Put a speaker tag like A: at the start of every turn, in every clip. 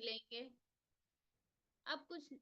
A: लेंगे। अब कुछ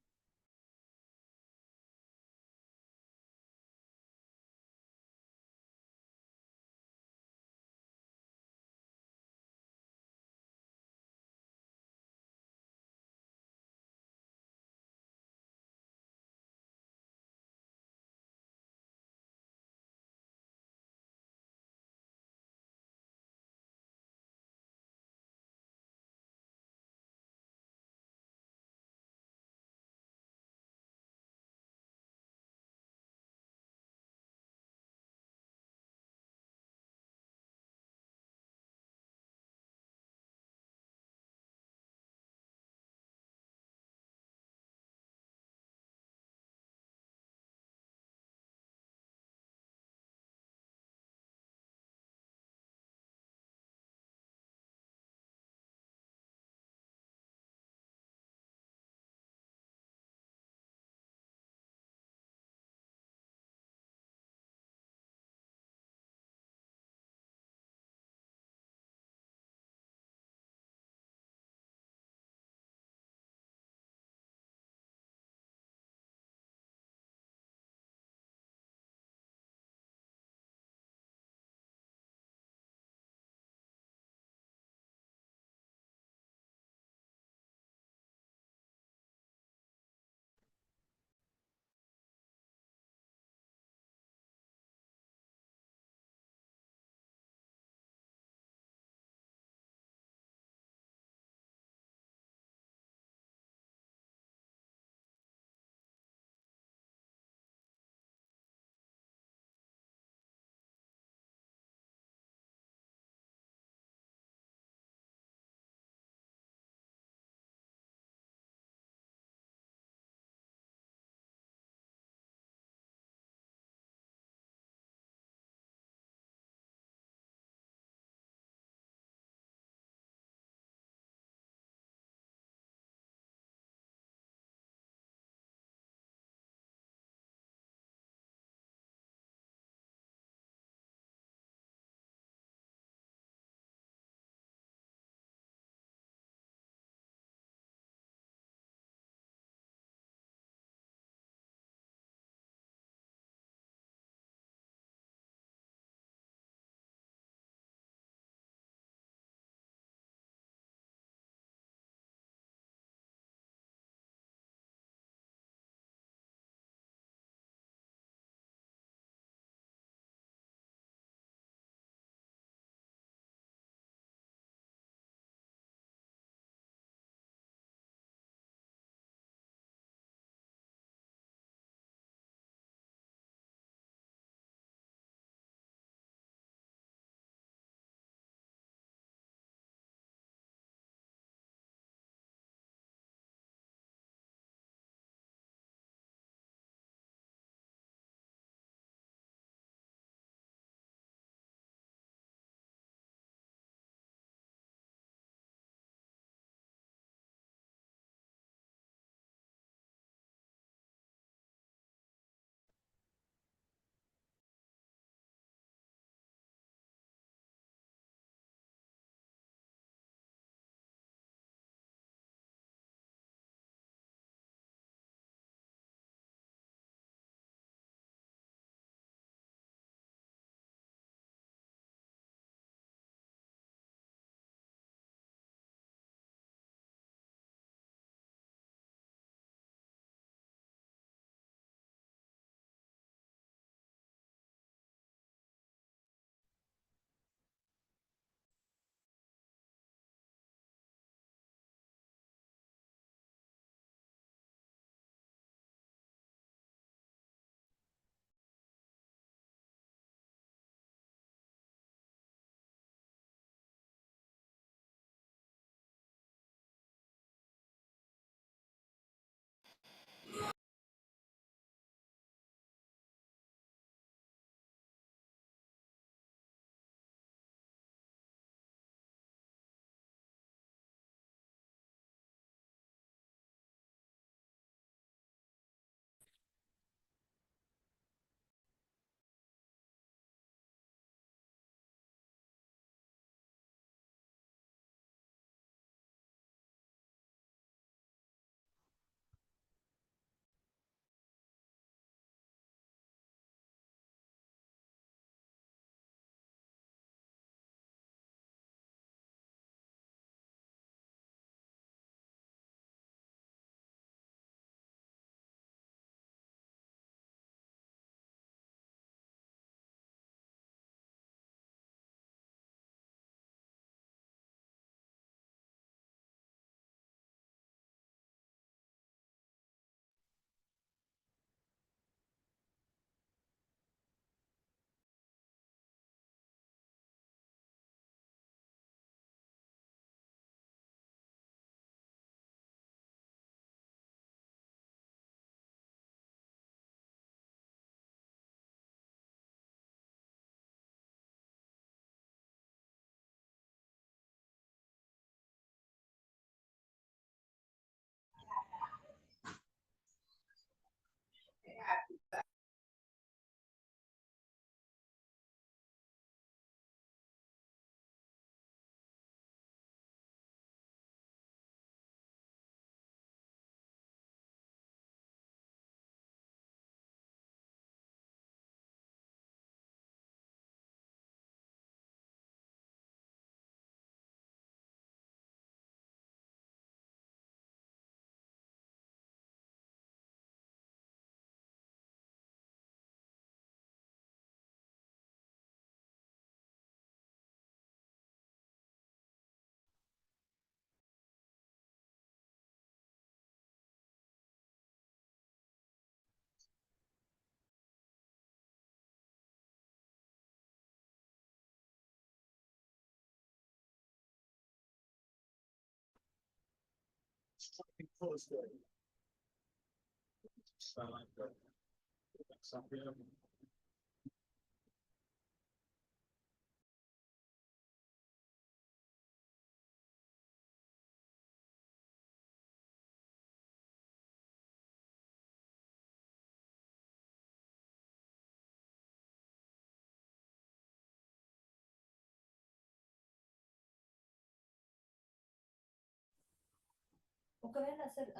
B: ఒకవేళ అసలు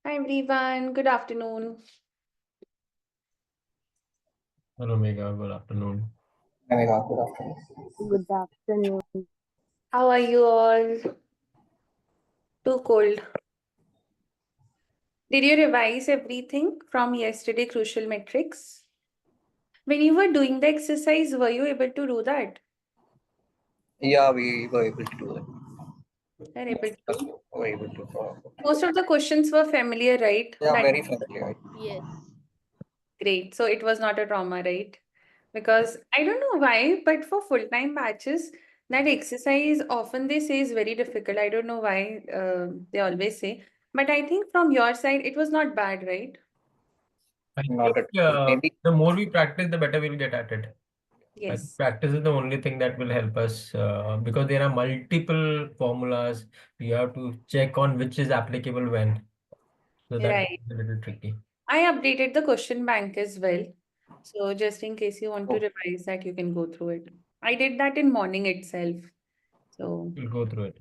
C: Hi everyone, good afternoon.
D: Hello, Megha. Good afternoon.
E: Megha, good afternoon.
F: Good afternoon.
C: How are you all? Too cold. Did you revise everything from yesterday, Crucial Metrics? When you were doing the exercise, were you able to do that?
E: Yeah, we were able to do that.
C: Are able
E: Yes,
C: to?
E: we're able to follow.
C: Most of the questions were familiar, right?
E: Yeah,
C: That
E: very familiar.
A: Yes.
C: great. So it was not a trauma, right? Because I don't know why, but for full-time batches, that exercise often they say is very difficult. I don't know why they always say. But I think from your side, it was not bad, right?
D: I
E: Not
D: think
E: at all. Maybe
D: the more we practice, the better we'll get at it. I think
C: Yes.
D: practice is the only thing that will help us because there are multiple formulas. You have to check on which is applicable when. So that
C: Right.
D: is a little tricky.
C: I updated the question bank as well. So just in case you want to
E: Oh.
C: revise that, you can go through it. I did that in morning itself. So
D: We'll go through it.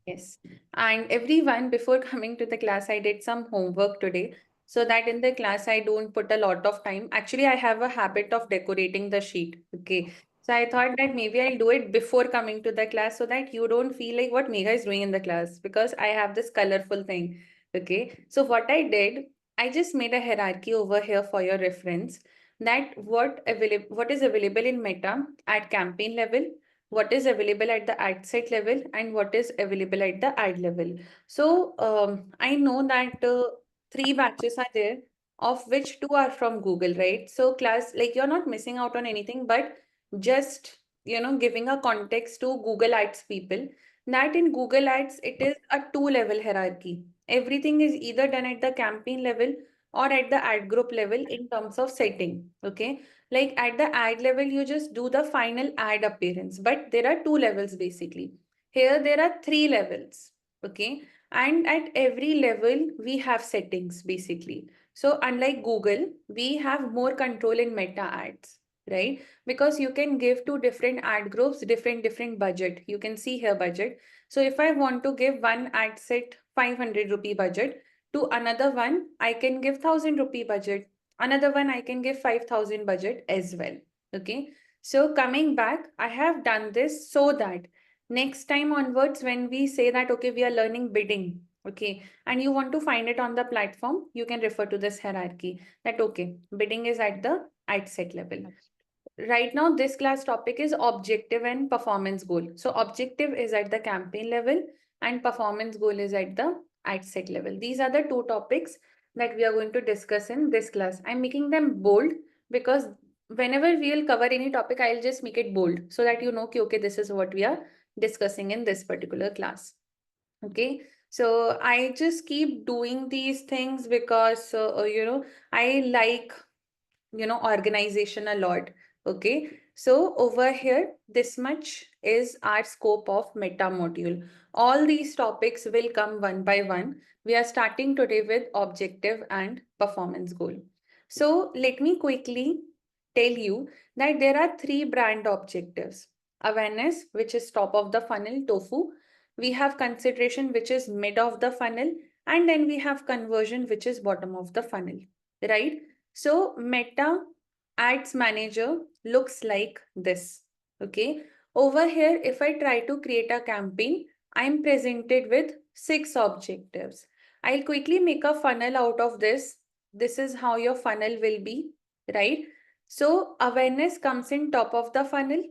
C: yes. And everyone, before coming to the class, I did some homework today so that in the class I don't put a lot of time. Actually, I have a habit of decorating the sheet. Okay. So I thought that maybe I'll do it before coming to the class so that you don't feel like what Megha is doing in the class because I have this colorful thing. Okay. So what I did, I just made a hierarchy over here for your reference that what is available in Meta at campaign level, what is available at the ad set level, and what is available at the ad level. So I know that 3 batches are there, of which 2 are from Google, right? So class, like you're not missing out on anything, but just giving a context to Google Ads people that in Google Ads it is a 2-level hierarchy. Everything is either done at the campaign level or at the ad group level in terms of setting. Okay. Like at the ad level, you just do the final ad appearance, but there are 2 levels basically. Here, there are 3 levels. Okay. And at every level, we have settings basically. So unlike Google, we have more control in Meta ads, right? Because you can give to different ad groups, different budget. You can see here budget. So if I want to give one ad set 500 rupee budget to another one, I can give 1000 rupee budget. Another one I can give 5,000 budget as well. Okay. So coming back, I have done this so that next time onwards, when we say that, okay, we are learning bidding, okay, and you want to find it on the platform, you can refer to this hierarchy that, okay, bidding is at the ad set level. Right now, this class topic is objective and performance goal. So objective is at the campaign level and performance goal is at the ad set level. These are the 2 topics that we are going to discuss in this class. I'm making them bold because whenever we will cover any topic, I'll just make it bold so that you know, okay, this is what we are discussing in this particular class. Okay. So I just keep doing these things because, I like organization a lot. Okay. So over here, this much is our scope of meta module. All these topics will come one by one. We are starting today with objective and performance goal. So let me quickly tell you that there are 3 brand objectives. Awareness, which is top of the funnel, TOFU. We have consideration, which is mid of the funnel. And then we have conversion, which is bottom of the funnel, right? So Meta Ads Manager looks like this. Okay. Over here, if I try to create a campaign, I'm presented with 6 objectives. I'll quickly make a funnel out of this. This is how your funnel will be, right? So awareness comes in top of the funnel.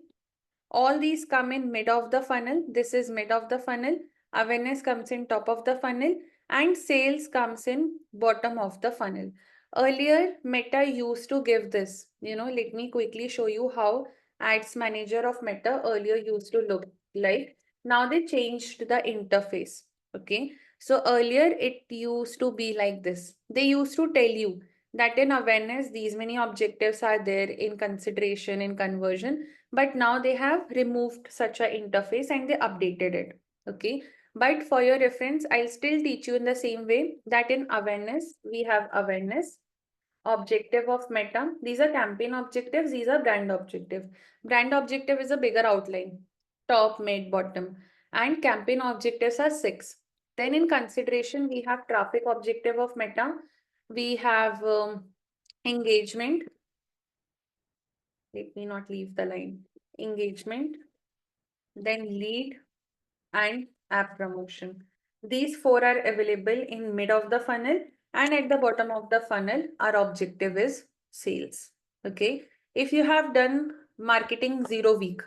C: All these come in mid of the funnel. This is mid of the funnel. Awareness comes in top of the funnel and sales comes in bottom of the funnel. Earlier, Meta used to give this. Let me quickly show you how Ads Manager of Meta earlier used to look like. Now they changed the interface. Okay. So earlier it used to be like this. They used to tell you that in awareness, these many objectives are there in consideration, in conversion, but now they have removed such a interface and they updated it. Okay. But for your reference, I'll still teach you in the same way that in awareness, we have awareness, objective of Meta. These are campaign objectives. These are brand objective. Brand objective is a bigger outline, top, mid, bottom, and campaign objectives are 6. Then in consideration, we have traffic objective of Meta. We have engagement. Let me not leave the line. Engagement, then lead and app promotion. These 4 are available in mid of the funnel and at the bottom of the funnel, our objective is sales. Okay. If you have done marketing 0 week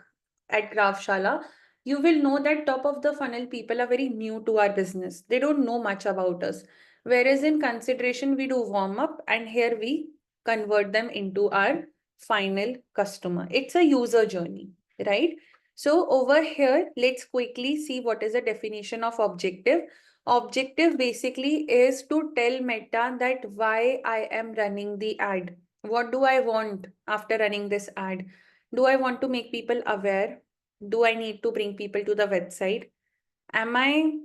C: at Grafshala, you will know that top of the funnel people are very new to our business. They don't know much about us. Whereas in consideration, we do warm up, and here we convert them into our final customer. It's a user journey, right? So over here, let's quickly see what is the definition of objective. Objective basically is to tell Meta that why I am running the ad. What do I want after running this ad? Do I want to make people aware? Do I need to bring people to the website? Am I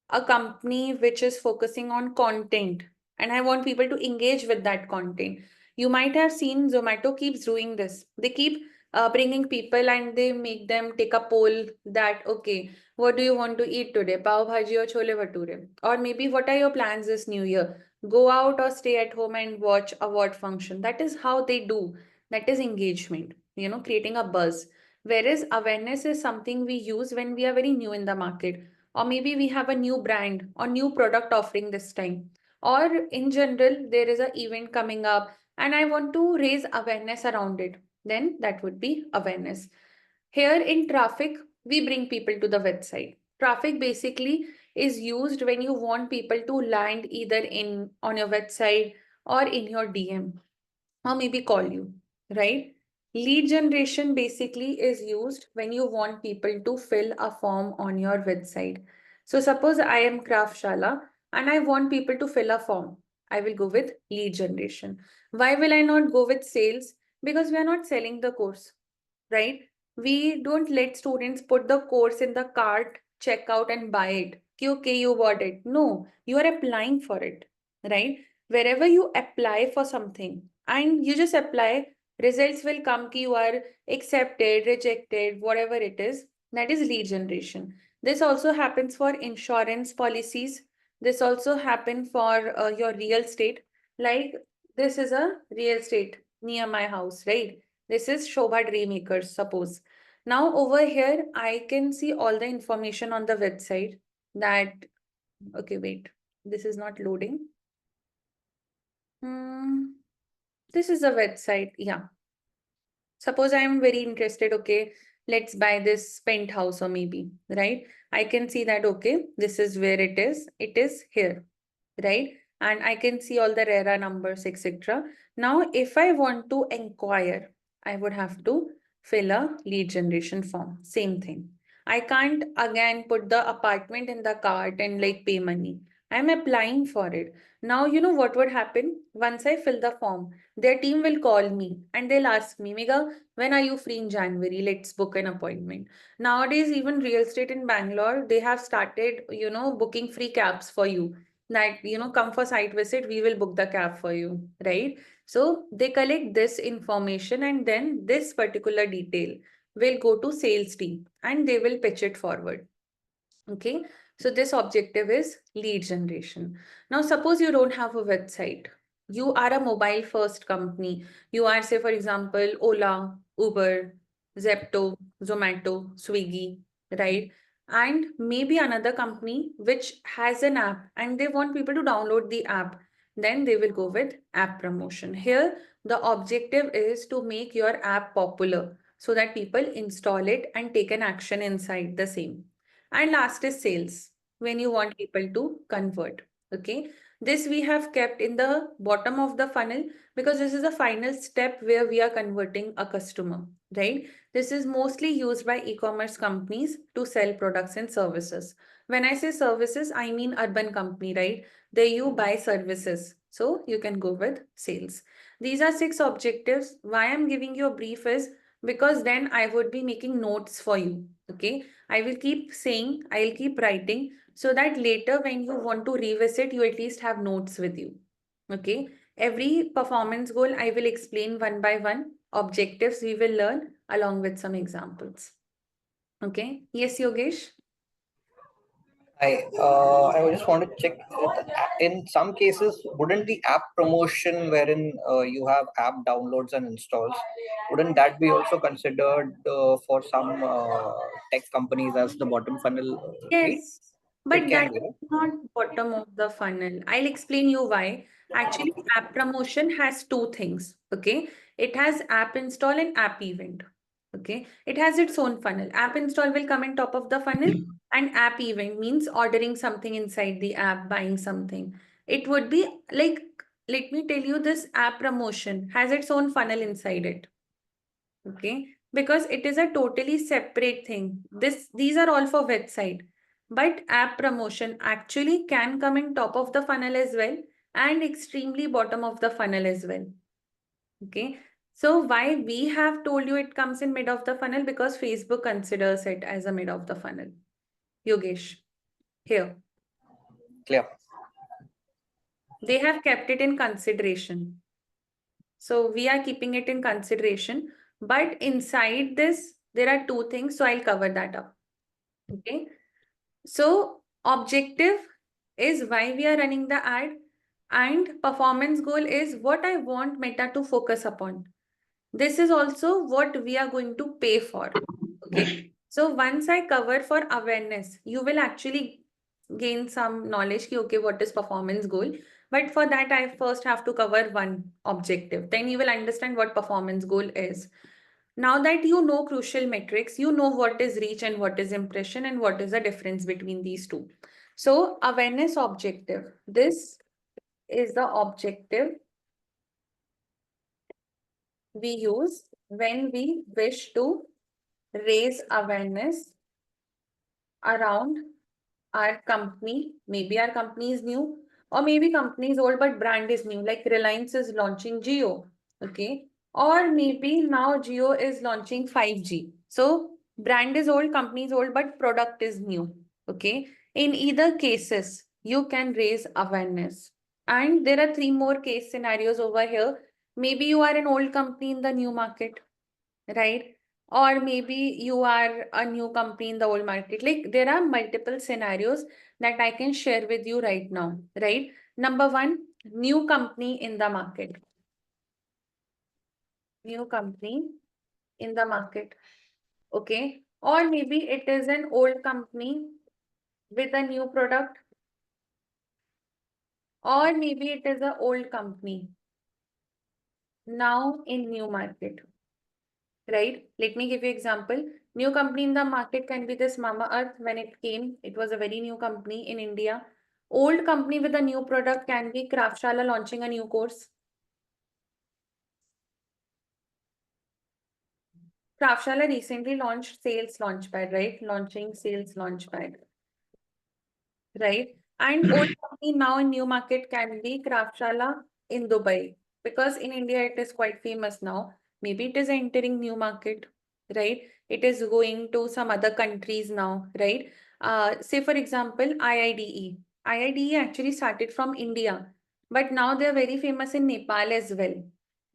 C: a company which is focusing on content and I want people to engage with that content? You might have seen Zomato keeps doing this. They keep bringing people and they make them take a poll that, okay, what do you want to eat today? Pav bhaji or chole bhature? Or maybe what are your plans this new year? Go out or stay at home and watch award function. That is how they do. That is engagement, creating a buzz. Whereas awareness is something we use when we are very new in the market, or maybe we have a new brand or new product offering this time, or in general there is an event coming up and I want to raise awareness around it, then that would be awareness. Here in traffic, we bring people to the website. Traffic basically is used when you want people to land either in on your website or in your DM, or maybe call you, right? Lead generation basically is used when you want people to fill a form on your website. So suppose I am Craftshala and I want people to fill a form. I will go with lead generation. Why will I not go with sales? Because we are not selling the course, right? We don't let students put the course in the cart, check out and buy it. Okay, you bought it. No, you are applying for it, right? Wherever you apply for something and you just apply, results will come ki you are accepted, rejected, whatever it is. That is lead generation. This also happens for insurance policies. This also happens for your real estate. Like this is a real estate near my house, right? This is Shobha Dreammakers, suppose. Now over here, I can see all the information on the website that, okay, wait, this is not loading. This is a website, yeah. Suppose I am very interested, okay, let's buy this penthouse or maybe, right? I can see that, okay, this is where it is here, right? And I can see all the RERA numbers, etc. Now, if I want to inquire, I would have to fill a lead generation form. Same thing. I can't again put the apartment in the cart and like pay money. I'm applying for it. Now, you know what would happen? Once I fill the form, their team will call me and they'll ask me, Mega, when are you free in January? Let's book an appointment. Nowadays, even real estate in Bangalore, they have started, booking free cabs for you. That, come for site visit, we will book the cab for you, right? So they collect this information and then this particular detail will go to sales team and they will pitch it forward. Okay, so this objective is lead generation. Now, suppose you don't have a website. You are a mobile first company. You are, say, for example, Ola, Uber, Zepto, Zomato, Swiggy, right? And maybe another company which has an app and they want people to download the app. Then they will go with app promotion. Here, the objective is to make your app popular so that people install it and take an action inside the same. And last is sales, when you want people to convert. Okay, this we have kept in the bottom of the funnel because this is the final step where we are converting a customer, right? This is mostly used by e-commerce companies to sell products and services. When I say services, I mean urban company, right? They you buy services. So you can go with sales. These are 6 objectives. Why I'm giving you a brief is because then I would be making notes for you. Okay, I will keep saying, I'll keep writing so that later when you want to revisit, you at least have notes with you. Okay, every performance goal I will explain one by one. Objectives we will learn along with some examples. Okay, yes, Yogesh?
E: I just want to check. In some cases, wouldn't the app promotion, wherein you have app downloads and installs, wouldn't that be also considered for some tech companies as the bottom funnel lead?
C: Yes, but
E: It
C: that
E: can be, right?
C: is not bottom of the funnel. I'll explain you why. Actually, app promotion has 2 things. Okay, it has app install and app event, Okay, it has its own funnel. App install will come in top of the funnel, and app event means ordering something inside the app, buying something. It would be like, let me tell you, this app promotion has its own funnel inside it. Okay, because it is a totally separate thing. These are all for website, but app promotion actually can come in top of the funnel as well and extremely bottom of the funnel as well. Okay, so why we have told you it comes in mid of the funnel? Because Facebook considers it as a mid of the funnel. Yogesh, here.
E: Clear.
C: They have kept it in consideration. So we are keeping it in consideration. But inside this, there are two things. So I'll cover that up. Okay. So objective is why we are running the ad, and performance goal is what I want Meta to focus upon. This is also what we are going to pay for. Okay. So once I cover for awareness, you will actually gain some knowledge. Okay, what is performance goal? But for that, I first have to cover one objective. Then you will understand what performance goal is. Now that you know crucial metrics, you know what is reach and what is impression and what is the difference between these two. So awareness objective. This is the objective we use when we wish to raise awareness around our company. Maybe our company is new, or maybe company is old but brand is new, like Reliance is launching Jio. Okay, or maybe now Jio is launching 5G. So brand is old, company is old, but product is new. Okay, in either cases, you can raise awareness. And there are 3 more case scenarios over here. Maybe you are an old company in the new market, right? Or maybe you are a new company in the old market. Like there are multiple scenarios that I can share with you right now, right? Number 1, new company in the market. New company in the market. Okay. Or maybe it is an old company with a new product. Or maybe it is an old company now in new market. Right? Let me give you example. New company in the market can be this Mamaearth. When it came, it was a very new company in India. Old company with a new product can be Craftshala launching a new course. Craftshala recently launched Sales Launchpad, right? Launching Sales Launchpad. Right? And old company now in new market can be Craftshala in Dubai. Because in India it is quite famous now. Maybe it is entering new market, right? It is going to some other countries now, right? Say for example, IIDE. IIDE actually started from India, but now they are very famous in Nepal as well,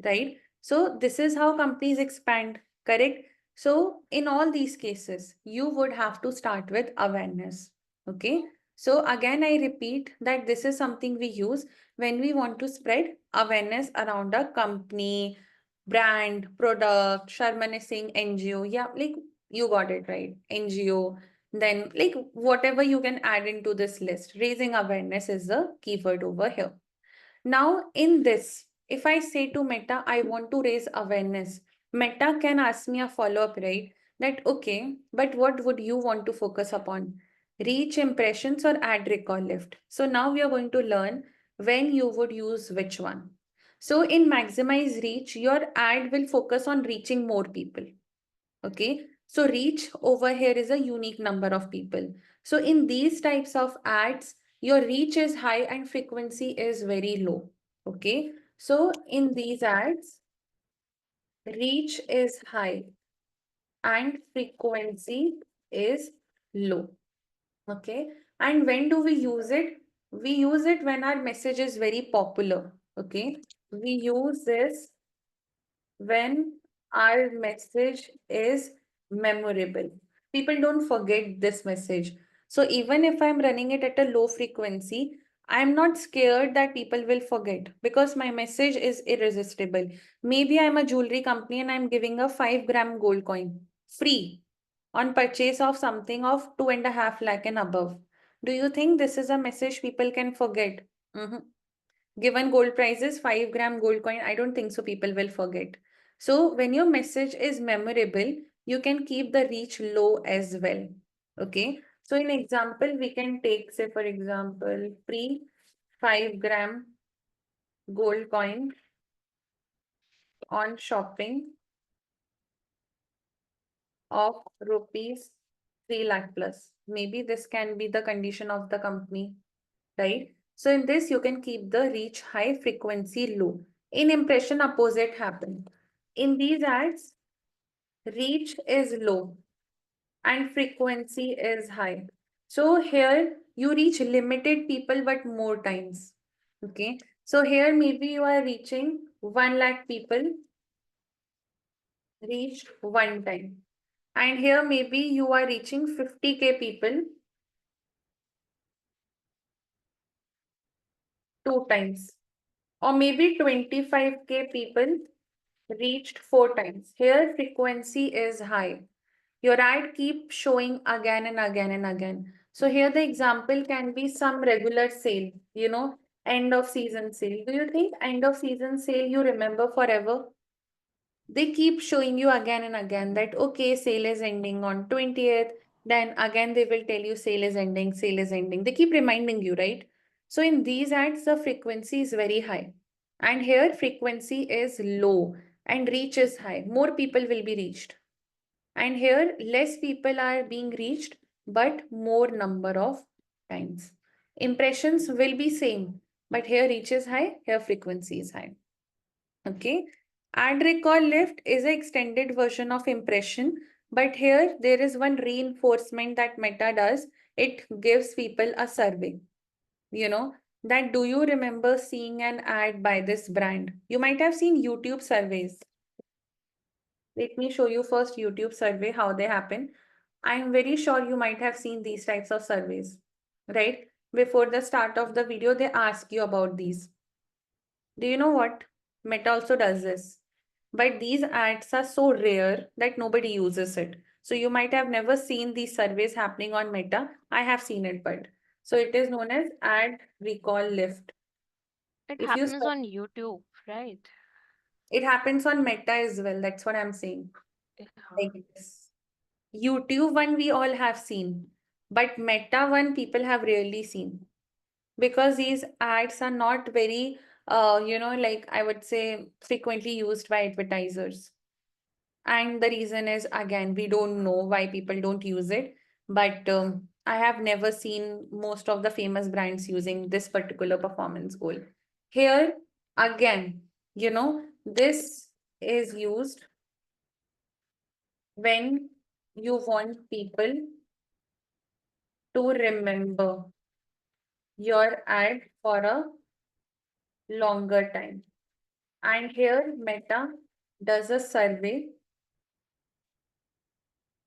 C: right? So this is how companies expand, correct? So in all these cases, you would have to start with awareness, okay? So again, I repeat that this is something we use when we want to spread awareness around a company, brand, product. Sharman is saying NGO. Yeah, like you got it right. NGO. Then like whatever you can add into this list. Raising awareness is the keyword over here. Now in this, if I say to Meta, I want to raise awareness, Meta can ask me a follow-up, right? That okay, but what would you want to focus upon? Reach, impressions, or ad recall lift? So now we are going to learn when you would use which one. So in maximize reach, your ad will focus on reaching more people. Okay, so reach over here is a unique number of people. So in these types of ads, your reach is high and frequency is very low. Okay, so in these ads, reach is high and frequency is low. Okay, and when do we use it? We use it when our message is very popular. Okay, we use this when our message is memorable. People don't forget this message. So even if I'm running it at a low frequency, I'm not scared that people will forget because my message is irresistible. Maybe I'm a jewelry company and I'm giving a 5-gram gold coin free on purchase of something of 2.5 lakh and above. Do you think this is a message people can forget? Given gold prices, 5-gram gold coin, I don't think so people will forget. So when your message is memorable, you can keep the reach low as well. Okay. So in example, we can take, say, for example, free 5-gram gold coin on shopping of rupees 3 lakh plus. Maybe this can be the condition of the company, right? So in this, you can keep the reach high, frequency low. In impression, opposite happen. In these ads, reach is low and frequency is high. So here you reach limited people but more times. Okay. So here maybe you are reaching 1 lakh people reached one time. And here maybe you are reaching 50K people 2 times. Or maybe 25K people reached 4 times. Here frequency is high. Your ad keeps showing again and again and again. So here the example can be some regular sale, end of season sale. Do you think end of season sale you remember forever? They keep showing you again and again that, okay, sale is ending on 20th. Then again, they will tell you sale is ending, sale is ending. They keep reminding you, right? So in these ads, the frequency is very high. And here frequency is low and reach is high. More people will be reached. And here less people are being reached, but more number of times. Impressions will be same, but here reach is high, here frequency is high. Okay. Ad recall lift is an extended version of impression, but here there is one reinforcement that Meta does. It gives people a survey, that do you remember seeing an ad by this brand? You might have seen YouTube surveys. Let me show you first YouTube survey, how they happen. I'm very sure you might have seen these types of surveys, right? Before the start of the video, they ask you about these. Do you know what? Meta also does this. But these ads are so rare that nobody uses it. So you might have never seen these surveys happening on Meta. I have seen it, but so it is known as ad recall lift.
G: It
C: If you
G: happens on YouTube, right?
C: it happens on Meta as well. That's what I'm saying.
G: Yeah.
C: Like this. YouTube one we all have seen, but Meta one people have rarely seen because these ads are not very, like I would say frequently used by advertisers. And the reason is, again, we don't know why people don't use it, but I have never seen most of the famous brands using this particular performance goal. Here, again, this is used when you want people to remember your ad for a longer time. And here Meta does a survey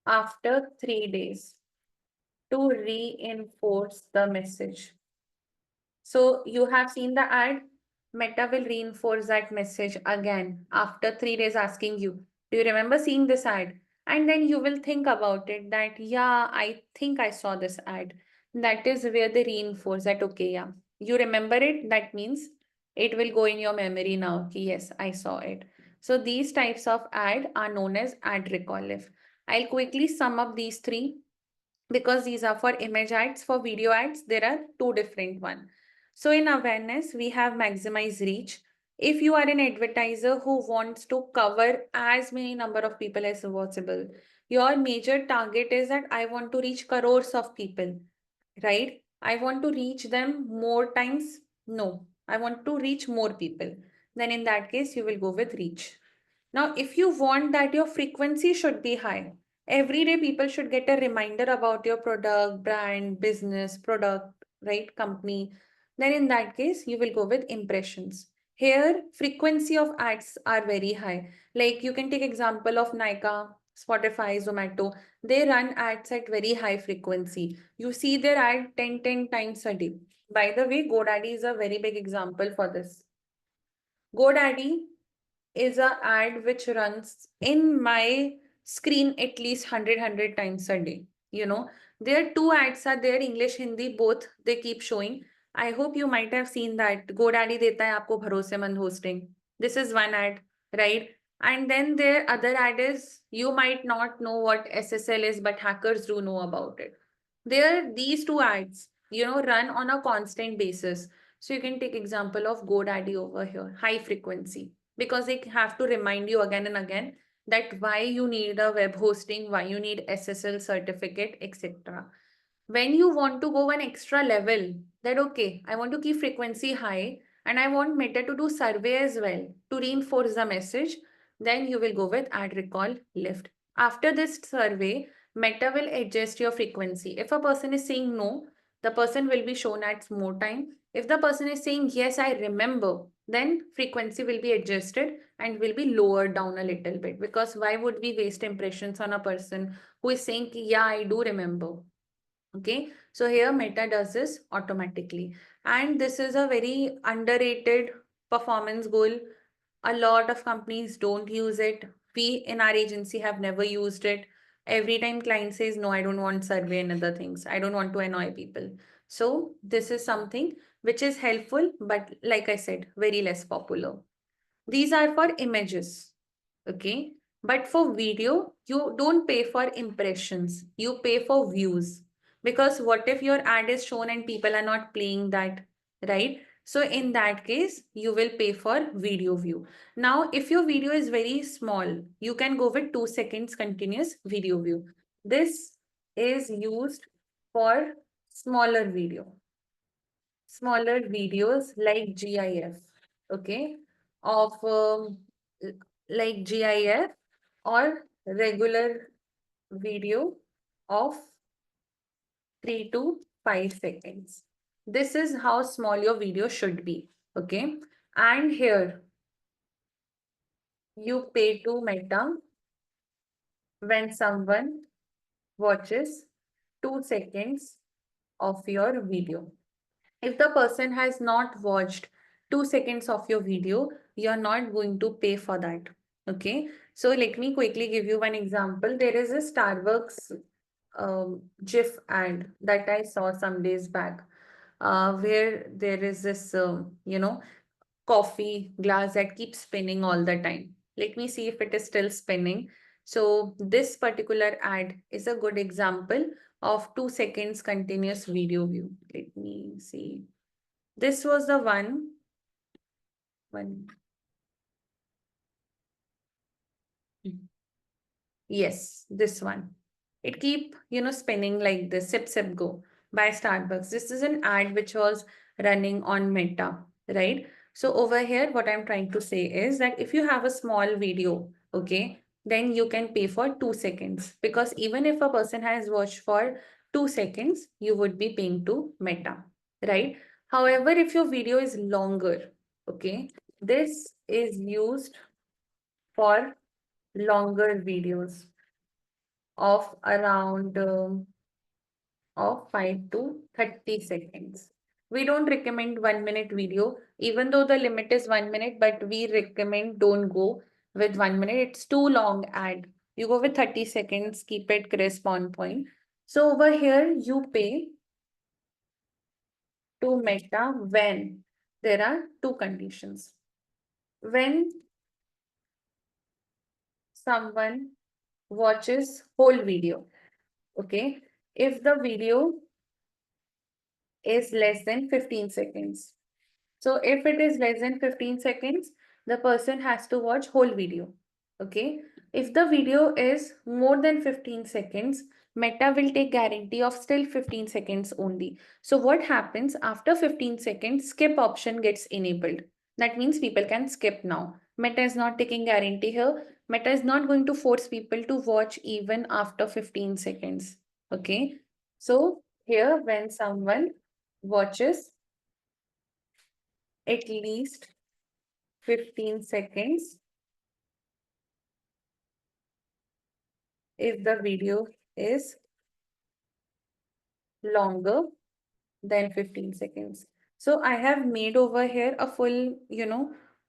C: after 3 days to reinforce the message. So you have seen the ad, Meta will reinforce that message again after 3 days asking you, do you remember seeing this ad? And then you will think about it that, yeah, I think I saw this ad. That is where they reinforce that, okay, yeah, you remember it. That means it will go in your memory now. Yes, I saw it. So these types of ad are known as ad recall lift. I'll quickly sum up these three because these are for image ads. For video ads, there are two different ones. So in awareness, we have maximize reach. If you are an advertiser who wants to cover as many number of people as possible, your major target is that I want to reach crores of people, right? I want to reach them more times. No, I want to reach more people. Then in that case, you will go with reach. Now, if you want that your frequency should be high, every day people should get a reminder about your product, brand, business, product, right? Company. Then in that case, you will go with impressions. Here, frequency of ads are very high. Like you can take example of Nykaa, Spotify, Zomato. They run ads at very high frequency. You see their ad 10 times a day. By the way, GoDaddy is a very big example for this. GoDaddy is a ad which runs in my screen at least 100 times a day. There two ads are there, English, Hindi, both they keep showing. I hope you might have seen that. GoDaddy deta hai aapko bharosemand hosting. This is one ad, right? And then their other ad is, you might not know what SSL is, but hackers do know about it. These two ads, run on a constant basis. So you can take example of GoDaddy over here, high frequency, because they have to remind you again and again that why you need a web hosting, why you need SSL certificate, etc. When you want to go one extra level, that okay, I want to keep frequency high and I want Meta to do survey as well to reinforce the message, then you will go with ad recall lift. After this survey, Meta will adjust your frequency. If a person is saying no, the person will be shown at more time. If the person is saying yes, I remember, then frequency will be adjusted and will be lowered down a little bit, because why would we waste impressions on a person who is saying, yeah, I do remember. Okay, so here Meta does this automatically. And this is a very underrated performance goal. A lot of companies don't use it. We in our agency have never used it. Every time client says, no, I don't want survey and other things. I don't want to annoy people. So this is something which is helpful, but like I said, very less popular. These are for images. Okay. But for video, you don't pay for impressions. You pay for views. Because what if your ad is shown and people are not playing that, right? So in that case, you will pay for video view. Now, if your video is very small, you can go with 2 seconds continuous video view. This is used for smaller videos like GIF, okay, of like GIF or regular video of 3 to 5 seconds. This is how small your video should be, okay? And here, you pay to Meta when someone watches 2 seconds of your video. If the person has not watched 2 seconds of your video, you're not going to pay for that. Okay. So let me quickly give you one example. There is a Starbucks GIF ad that I saw some days back, where there is this, coffee glass that keeps spinning all the time. Let me see if it is still spinning. So this particular ad is a good example of 2 seconds continuous video view. Let me see. This was the one. Yes, this one. It keep, spinning like this, sip, sip, go by Starbucks. This is an ad which was running on Meta, right? So over here, what I'm trying to say is that if you have a small video, okay, then you can pay for 2 seconds, because even if a person has watched for 2 seconds, you would be paying to Meta, right? However, if your video is longer, okay, this is used for longer videos of around of 5 to 30 seconds. We don't recommend 1 minute video, even though the limit is 1 minute, but we recommend don't go with 1 minute. It's too long ad. You go with 30 seconds, keep it crisp on point. So over here, you pay to Meta when there are 2 conditions. When someone watches whole video, okay? If the video is less than 15 seconds. So if it is less than 15 seconds, the person has to watch whole video. Okay. If the video is more than 15 seconds, Meta will take guarantee of still 15 seconds only. So what happens after 15 seconds, skip option gets enabled. That means people can skip now. Meta is not taking guarantee here. Meta is not going to force people to watch even after 15 seconds. Okay. So here when someone watches at least 15 seconds, if the video is longer than 15 seconds. So I have made over here a full,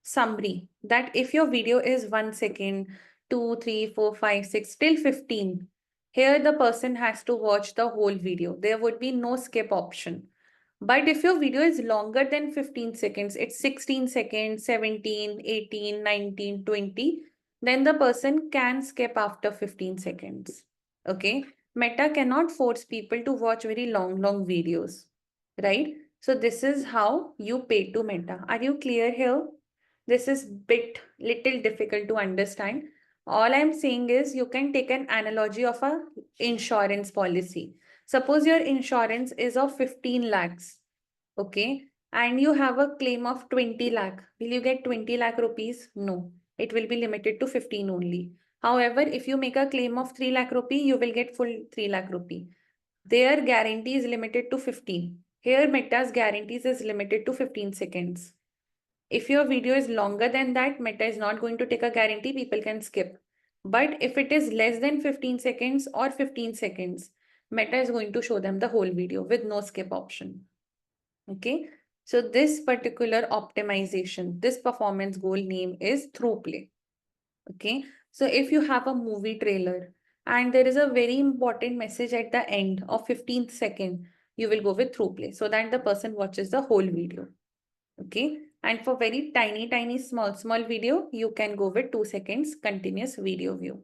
C: summary that if your video is 1 second, 2, 3, 4, 5, 6, till 15, here the person has to watch the whole video. There would be no skip option. But if your video is longer than 15 seconds, it's 16 seconds, 17, 18, 19, 20, then the person can skip after 15 seconds. Okay. Meta cannot force people to watch very long videos, right? So this is how you pay to Meta. Are you clear here? This is little difficult to understand. All I'm saying is you can take an analogy of a insurance policy. Suppose your insurance is of 15 lakhs, okay, and you have a claim of 20 lakh. Will you get 20 lakh rupees? No, it will be limited to 15 only. However, if you make a claim of 3 lakh rupee, you will get full 3 lakh rupee. Their guarantee is limited to 15. Here, Meta's guarantees is limited to 15 seconds. If your video is longer than that, Meta is not going to take a guarantee, people can skip. But if it is less than 15 seconds or 15 seconds, Meta is going to show them the whole video with no skip option. Okay, so this particular optimization, this performance goal name is ThruPlay. Okay, so if you have a movie trailer and there is a very important message at the end of 15th second, you will go with ThruPlay so that the person watches the whole video. Okay, and for very tiny small video, you can go with 2 seconds continuous video view.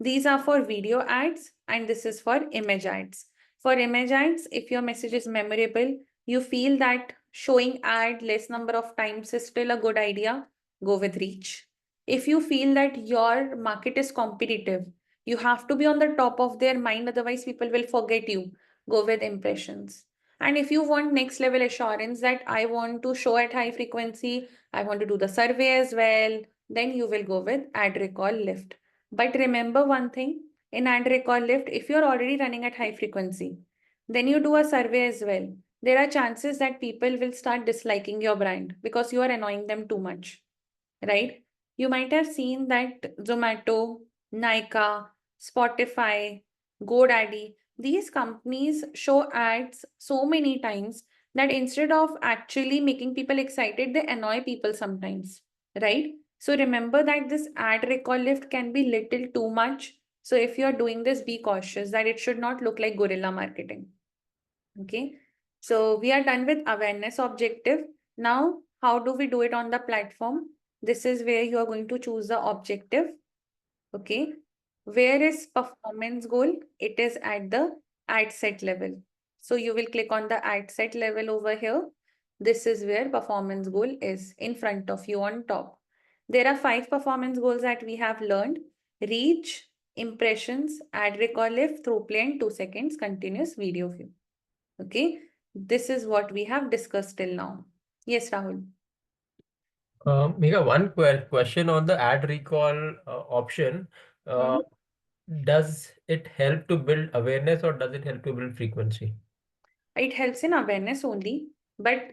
C: These are for video ads and this is for image ads. For image ads, if your message is memorable, you feel that showing ad less number of times is still a good idea, go with reach. If you feel that your market is competitive, you have to be on the top of their mind, otherwise people will forget you, go with impressions. And if you want next level assurance that I want to show at high frequency, I want to do the survey as well, then you will go with ad recall lift. But remember one thing, in ad recall lift, if you're already running at high frequency, then you do a survey as well. There are chances that people will start disliking your brand because you are annoying them too much, right? You might have seen that Zomato, Nykaa, Spotify, GoDaddy, these companies show ads so many times that instead of actually making people excited, they annoy people sometimes, right? So remember that this ad recall lift can be little too much. So if you're doing this, be cautious that it should not look like guerrilla marketing. Okay. So we are done with awareness objective. Now, how do we do it on the platform? This is where you are going to choose the objective. Okay. Where is performance goal? It is at the ad set level. So you will click on the ad set level over here. This is where performance goal is in front of you on top. There are 5 performance goals that we have learned: reach, impressions, ad recall lift, ThruPlay, and 2 seconds continuous video view. Okay, this is what we have discussed till now. Yes, Rahul.
D: Megha, one question on the ad recall option. Does it help to build awareness or does it help to build frequency?
C: It helps in awareness only, but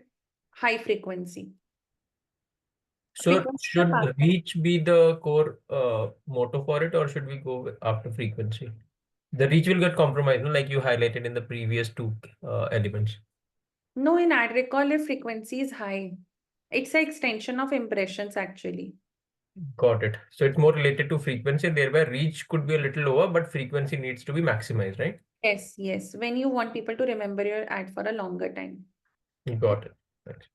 C: high frequency.
D: So
C: Frequency
D: should
C: is
D: reach be the core motto for it, or should we go after frequency? The reach will get compromised, no? Like you highlighted in the previous 2 elements.
C: No, in ad recall, if frequency is high, it's an extension of impressions actually.
D: Got it. So it's more related to frequency, thereby reach could be a little lower, but frequency needs to be maximized, right?
C: Yes, yes. When you want people to remember your ad for a longer time.
D: Got it. Thanks.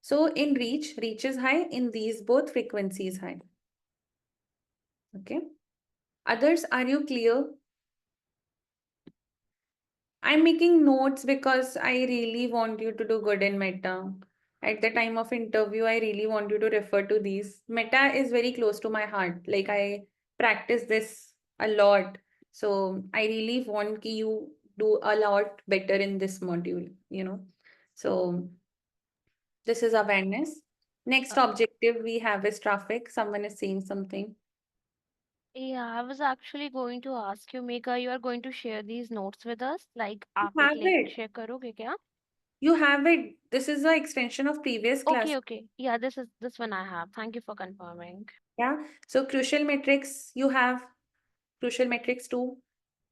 C: So in reach is high. In these both, frequency is high. Okay. Others, are you clear? I'm making notes because I really want you to do good in Meta. At the time of interview, I really want you to refer to these. Meta is very close to my heart. Like I practice this a lot. So I really want you do a lot better in this module, you know. So this is awareness. Next objective we have is traffic. Someone is saying something.
G: Yeah, I was actually going to ask you, Megha, you are going to share these notes with us? Like,
C: You
G: आप
C: have
G: like
C: it.
G: share करोगे क्या?
C: You have it. This is the extension of previous class.
G: Okay. Yeah, this one I have. Thank you for confirming.
C: Yeah. So crucial metrics, you have crucial metrics too.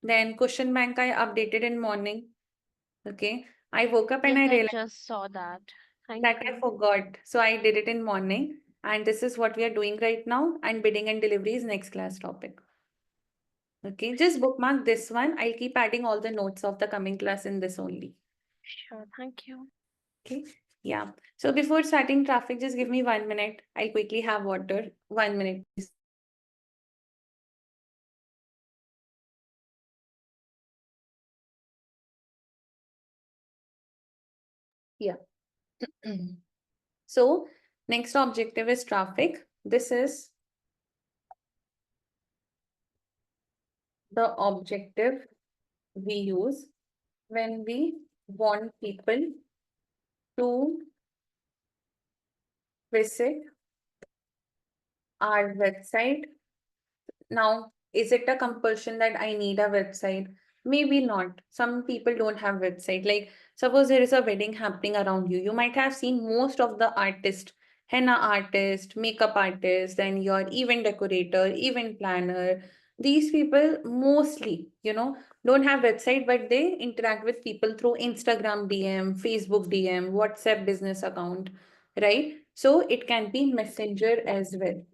C: Then question bank I updated in morning. Okay. I woke up and
G: Yes,
C: I
G: I
C: realized
G: just saw that. Thank
C: that I
G: you.
C: forgot. So I did it in morning. And this is what we are doing right now. And bidding and delivery is next class topic. Okay. Just bookmark this one. I'll keep adding all the notes of the coming class in this only.
G: Sure, thank you.
C: Okay. Yeah. So before starting traffic, just give me 1 minute. I'll quickly have water. 1 minute, please. Yeah. So next objective is traffic. This is the objective we use when we want people to visit our website. Now, is it a compulsion that I need a website? Maybe not. Some people don't have website. Like, suppose there is a wedding happening around you. You might have seen most of the artists, henna artist, makeup artist, and your event decorator, event planner. These people mostly, don't have website, but they interact with people through Instagram DM, Facebook DM, WhatsApp business account, right? So it can be Messenger as well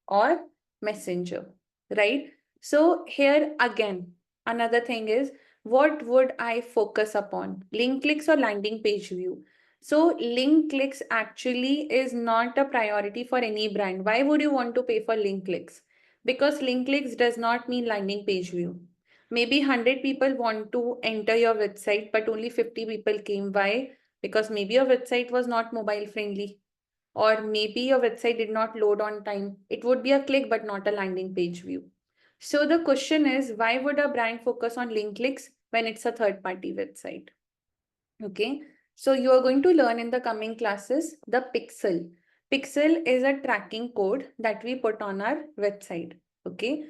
C: or Messenger, right? So here again, another thing is, what would I focus upon? Link clicks or landing page view? So link clicks actually is not a priority for any brand. Why would you want to pay for link clicks? Because link clicks does not mean landing page view. Maybe 100 people want to enter your website, but only 50 people came. Why? Because maybe your website was not mobile friendly, or maybe your website did not load on time. It would be a click, but not a landing page view. So the question is, why would a brand focus on link clicks when it's a third-party website? Okay, so you are going to learn in the coming classes the pixel. Pixel is a tracking code that we put on our website. Okay,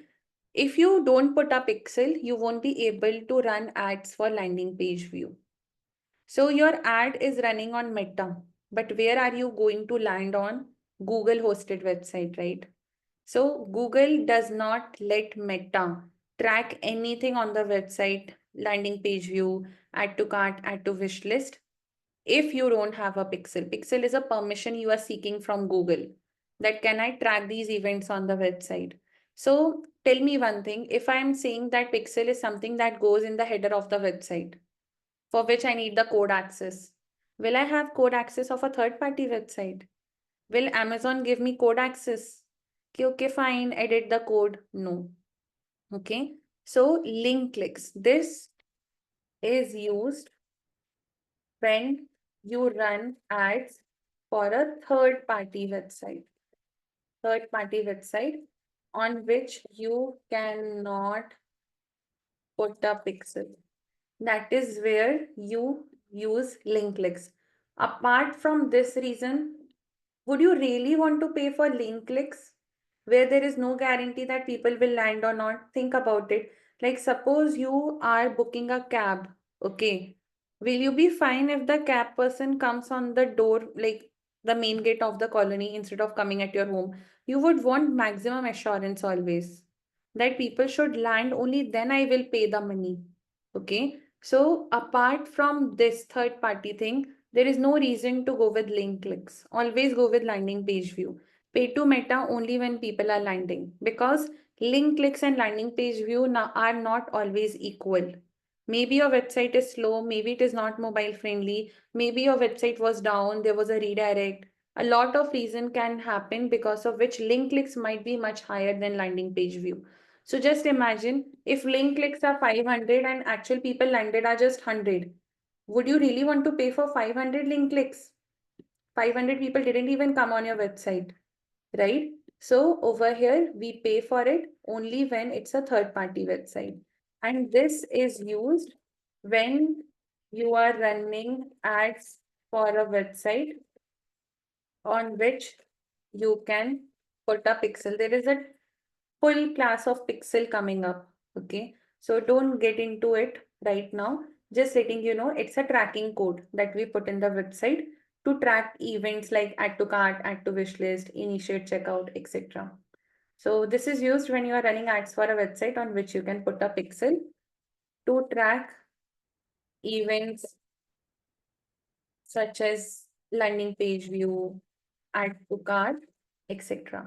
C: if you don't put a pixel, you won't be able to run ads for landing page view. So your ad is running on Meta, but where are you going to land on? Google hosted website, right? So Google does not let Meta track anything on the website, landing page view, add to cart, add to wish list, if you don't have a pixel. Pixel is a permission you are seeking from Google, that can I track these events on the website. So tell me one thing, if I am saying that pixel is something that goes in the header of the website, for which I need the code access, will I have code access of a third-party website? Will Amazon give me code access? Okay, fine, edit the code. No. Okay. So link clicks. This is used when you run ads for a third-party website. Third-party website on which you cannot put a pixel. That is where you use link clicks. Apart from this reason, would you really want to pay for link clicks where there is no guarantee that people will land or not? Think about it. Like, suppose you are booking a cab, okay? Will you be fine if the cab person comes on the door, like the main gate of the colony, instead of coming at your home? You would want maximum assurance always that people should land, only then I will pay the money. Okay. So apart from this third party thing, there is no reason to go with link clicks. Always go with landing page view. Pay to Meta only when people are landing, because link clicks and landing page view are not always equal. Maybe your website is slow, maybe it is not mobile friendly, maybe your website was down, there was a redirect. A lot of reason can happen, because of which link clicks might be much higher than landing page view. So just imagine if link clicks are 500 and actual people landed are just 100. Would you really want to pay for 500 link clicks? 500 people didn't even come on your website, right? So over here, we pay for it only when it's a third-party website. And this is used when you are running ads for a website on which you can put a pixel. There is a full class of pixel coming up. Okay, so don't get into it right now. Just letting you know, it's a tracking code that we put in the website to track events like add to cart, add to wish list, initiate checkout, etc. So this is used when you are running ads for a website on which you can put a pixel to track events such as landing page view, add to cart, etc.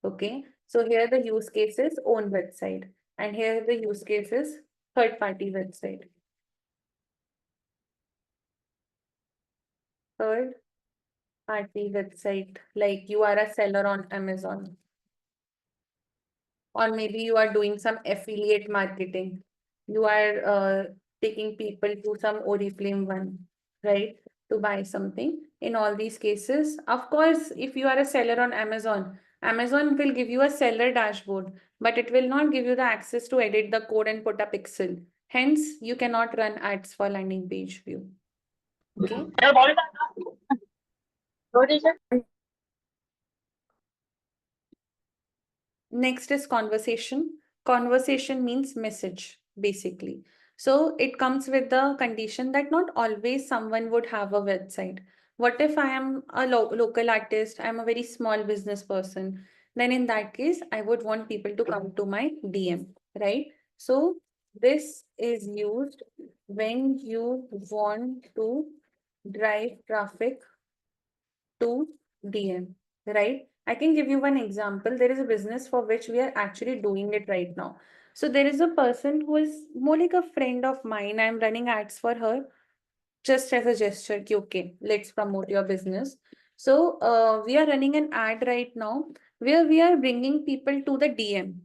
C: Okay, so here the use case is own website, and here the use case is third-party website. Third-party website, like you are a seller on Amazon, or maybe you are doing some affiliate marketing. You are taking people to some Oriflame one, right? to buy something in all these cases. Of course, if you are a seller on Amazon, Amazon will give you a seller dashboard, but it will not give you the access to edit the code and put a pixel. Hence, you cannot run ads for landing page view. Okay. Next is conversation. Conversation means message, basically. So it comes with the condition that not always someone would have a website. What if I am a local artist? I'm a very small business person. Then in that case, I would want people to come to my DM, right? So this is used when you want to drive traffic to DM, right? I can give you one example. There is a business for which we are actually doing it right now. So there is a person who is more like a friend of mine. I'm running ads for her just as a gesture. Ki, okay, let's promote your business. So we are running an ad right now where we are bringing people to the DM.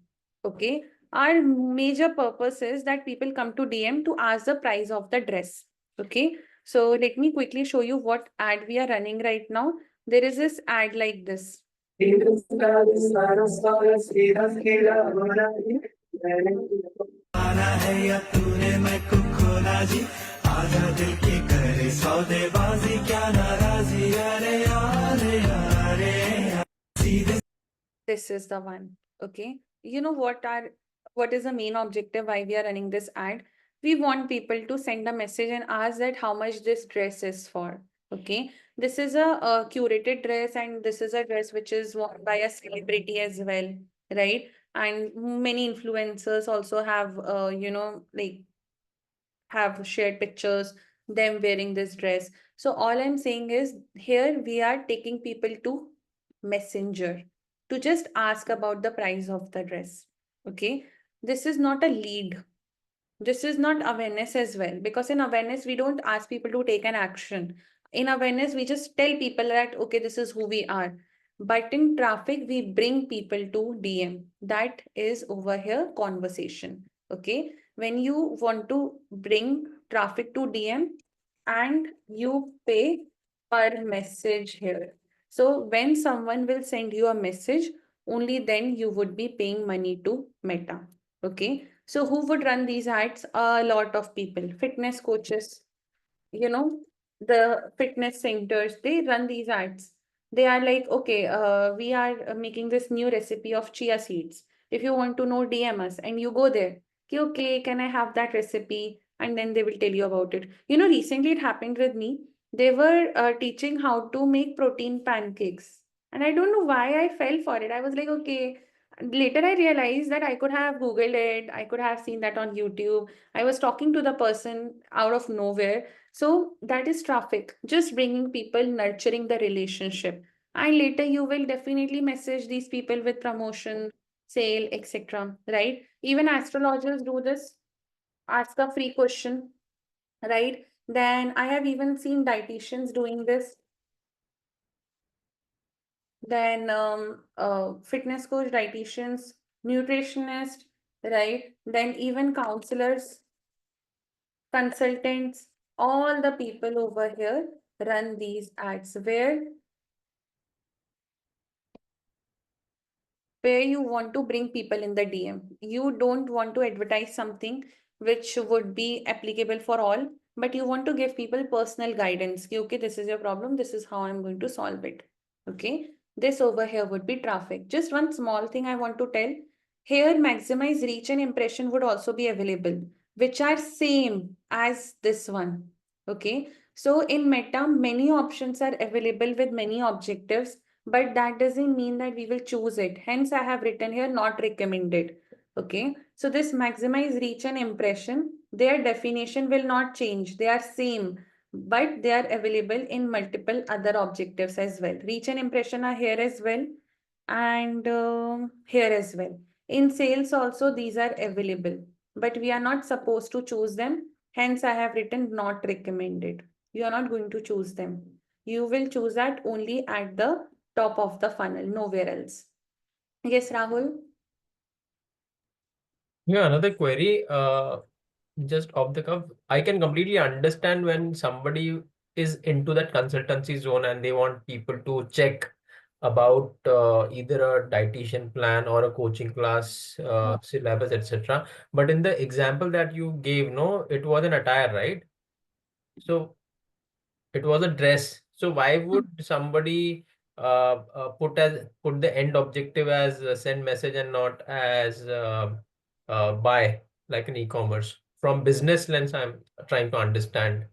C: Okay. Our major purpose is that people come to DM to ask the price of the dress. Okay. So let me quickly show you what ad we are running right now. There is this ad like this. This is the one. Okay. You know what is the main objective why we are running this ad? We want people to send a message and ask that how much this dress is for. Okay. This is a curated dress, and this is a dress which is worn by a celebrity as well, right? And many influencers also have like have shared pictures them wearing this dress. So all I'm saying is here we are taking people to Messenger to just ask about the price of the dress. Okay. This is not a lead. This is not awareness as well, because in awareness, we don't ask people to take an action. In awareness, we just tell people that, okay, this is who we are. But in traffic, we bring people to DM. That is over here conversation. Okay. When you want to bring traffic to DM and you pay per message here. So when someone will send you a message, only then you would be paying money to Meta. Okay. So who would run these ads? A lot of people, fitness coaches, the fitness centers, they run these ads. They are like, okay, we are making this new recipe of chia seeds. If you want to know, DM us, and you go there. Okay, can I have that recipe? And then they will tell you about it. Recently it happened with me. They were teaching how to make protein pancakes. And I don't know why I fell for it. I was like, okay. Later I realized that I could have Googled it. I could have seen that on YouTube. I was talking to the person out of nowhere. So that is traffic, just bringing people, nurturing the relationship. And later you will definitely message these people with promotion, sale, etc. Right? Even astrologers do this, ask a free question, right? Then I have even seen dietitians doing this. Then fitness coach, dietitians, nutritionists, right? Then even counselors, consultants, all the people over here run these ads where you want to bring people in the DM. You don't want to advertise something which would be applicable for all, but you want to give people personal guidance. Okay, this is your problem, this is how I'm going to solve it. Okay, this over here would be traffic. Just one small thing I want to tell. Here, maximize reach and impression would also be available, which are same as this one. Okay, so in Meta, many options are available with many objectives, but that doesn't mean that we will choose it. Hence, I have written here not recommended. Okay, so this maximize reach and impression, their definition will not change. They are same, but they are available in multiple other objectives as well. Reach and impression are here as well, and here as well. In sales also, these are available, but we are not supposed to choose them. Hence, I have written not recommended. You are not going to choose them. You will choose that only at the top of the funnel, nowhere else. Yes, Rahul?
D: Yeah, another query, just off the cuff. I can completely understand when somebody is into that consultancy zone and they want people to check about either a dietitian plan or a coaching class syllabus, etc. But in the example that you gave, no, it was an attire, right? So it was a dress. So why would somebody put the end objective as send message and not as buy, like an e-commerce? From business lens, I'm trying to understand.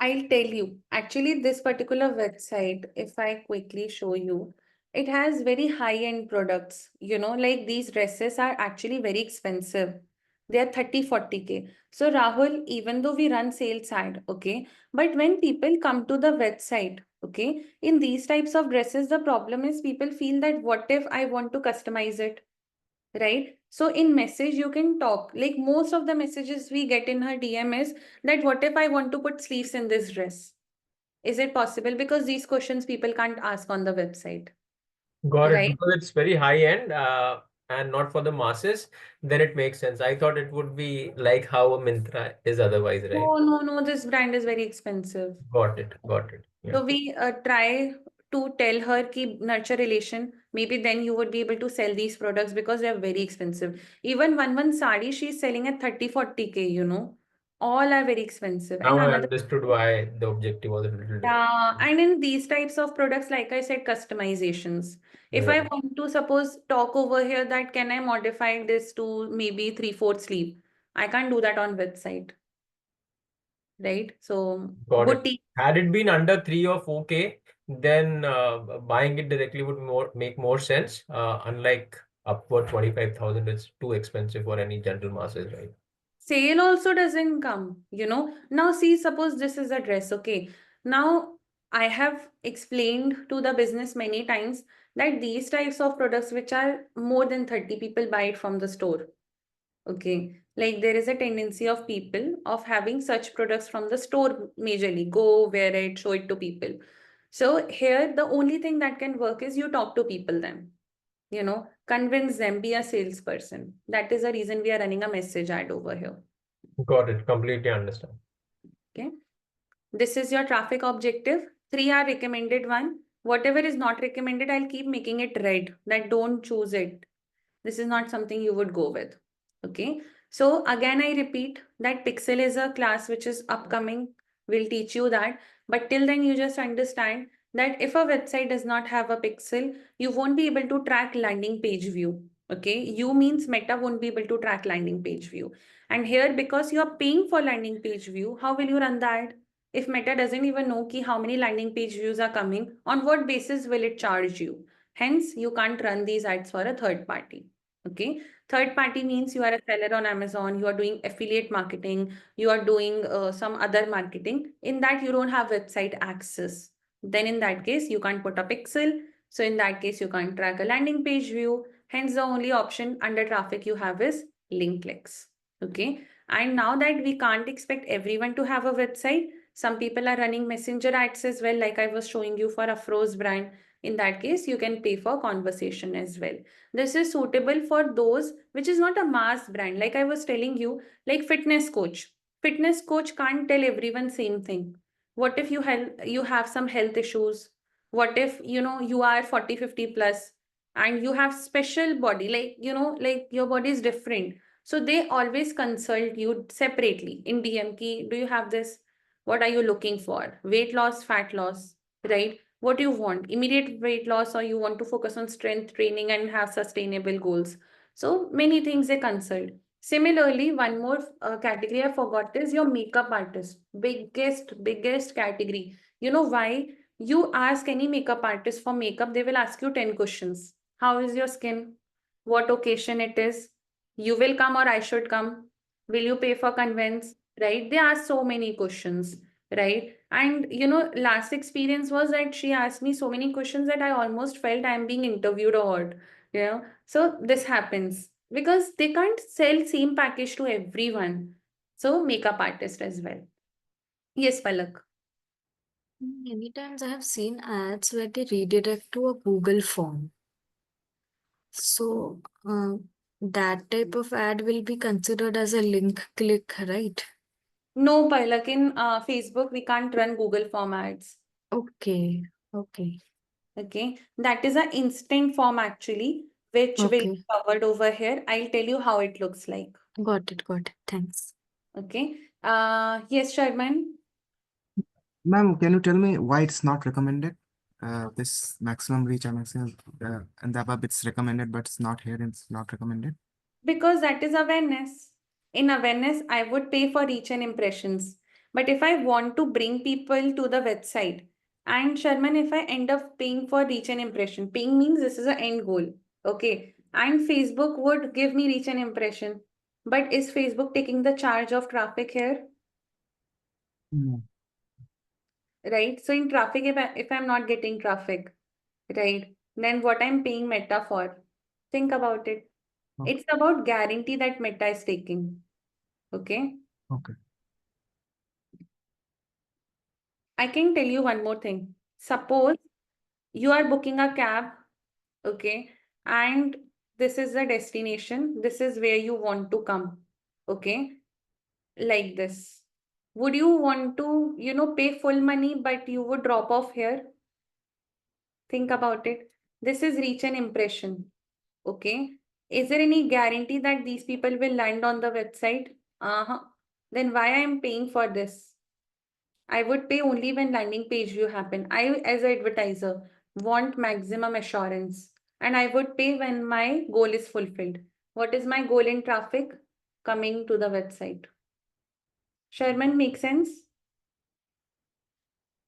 C: I'll tell you. Actually, this particular website, if I quickly show you, it has very high-end products. Like these dresses are actually very expensive. They are 30-40K. So Rahul, even though we run sales ad, okay, but when people come to the website, okay, in these types of dresses, the problem is people feel that what if I want to customize it? Right? So in message, you can talk. Like most of the messages we get in her DM is that what if I want to put sleeves in this dress? Is it possible? Because these questions people can't ask on the website,
D: Got it.
C: right?
D: Because it's very high end and not for the masses, then it makes sense. I thought it would be like how a Myntra is otherwise, right?
C: No, this brand is very expensive.
D: Got it. Got it. Yeah.
C: So we try to tell her ki nurture relation. Maybe then you would be able to sell these products because they are very expensive. Even one sari she's selling at 30-40K. All are very expensive. And
D: Now I
C: another,
D: understood why the objective was a little different.
C: yeah, and in these types of products, like I said, customizations. If I
D: Right.
C: want to suppose talk over here that can I modify this to maybe 3/4 sleeve, I can't do that on website, right? So
D: Got it.
C: boutique.
D: Had it been under 3 or 4K, then buying it directly would make more sense. Unlike upward 25,000, it's too expensive for any general masses, right?
C: Sale also doesn't come. Now see, suppose this is a dress, okay. Now I have explained to the business many times that these types of products which are more than 30 people buy it from the store. Okay, like there is a tendency of people of having such products from the store majorly, go wear it, show it to people. So here the only thing that can work is you talk to people then, convince them, be a salesperson. That is the reason we are running a message ad over here.
D: Got it. Completely understand.
C: Okay. This is your traffic objective. 3 are recommended one. Whatever is not recommended, I'll keep making it red. That don't choose it. This is not something you would go with. Okay. So again, I repeat that Pixel is a class which is upcoming. We'll teach you that. But till then, you just understand that if a website does not have a pixel, you won't be able to track landing page view. Okay. You means Meta won't be able to track landing page view. And here, because you are paying for landing page view, how will you run the ad? If Meta doesn't even know ki how many landing page views are coming, on what basis will it charge you? Hence, you can't run these ads for a third party. Okay. Third party means you are a seller on Amazon, you are doing affiliate marketing, you are doing some other marketing. In that, you don't have website access. Then in that case, you can't put a pixel. So in that case, you can't track a landing page view. Hence, the only option under traffic you have is link clicks. Okay. And now that we can't expect everyone to have a website, some people are running messenger ads as well, like I was showing you for Afro's brand. In that case, you can pay for conversation as well. This is suitable for those which is not a mass brand. Like I was telling you, like fitness coach. Fitness coach can't tell everyone same thing. What if you have some health issues? What if you are 40-50 plus and you have special body, like your body is different. So they always consult you separately in DM key. Do you have this? What are you looking for? Weight loss, fat loss, right? What do you want? Immediate weight loss, or you want to focus on strength training and have sustainable goals? So many things they consult. Similarly, one more category I forgot is your makeup artist. Biggest category. You know why? You ask any makeup artist for makeup, they will ask you 10 questions. How is your skin? What occasion it is? You will come or I should come? Will you pay for conveyance? Right? They ask so many questions, right? And last experience was that she asked me so many questions that I almost felt I'm being interviewed or what. So this happens because they can't sell same package to everyone. So makeup artist as well. Yes, Palak.
H: Many times I have seen ads where they redirect to a Google form. So that type of ad will be considered as a link click, right?
C: No, Palak, in Facebook, we can't run Google Form ads.
H: Okay. Okay.
C: Okay, that is an instant form actually, which will be
H: Okay.
C: covered over here. I'll tell you how it looks like.
H: Got it. Got it. Thanks.
C: Okay. Yes, Sharman.
I: Ma'am, can you tell me why it's not recommended? This maximum reach and maximum and the above it's recommended, but it's not here and it's not recommended.
C: Because that is awareness. In awareness, I would pay for reach and impressions. But if I want to bring people to the website, and Sharman, if I end up paying for reach and impression, paying means this is an end goal. Okay. And Facebook would give me reach and impression. But is Facebook taking the charge of traffic here?
I: No.
C: Right? So in traffic, if I'm not getting traffic, right, then what I'm paying Meta for? Think about it.
I: Okay.
C: It's about guarantee that Meta is taking. Okay.
I: Okay.
C: I can tell you one more thing. Suppose you are booking a cab, okay, and this is the destination. This is where you want to come, okay, like this. Would you want to, pay full money, but you would drop off here? Think about it. This is reach and impression, okay. Is there any guarantee that these people will land on the website? Then why I am paying for this? I would pay only when landing page view happen. I, as an advertiser, want maximum assurance. And I would pay when my goal is fulfilled. What is my goal in traffic? Coming to the website. Sherman, make sense?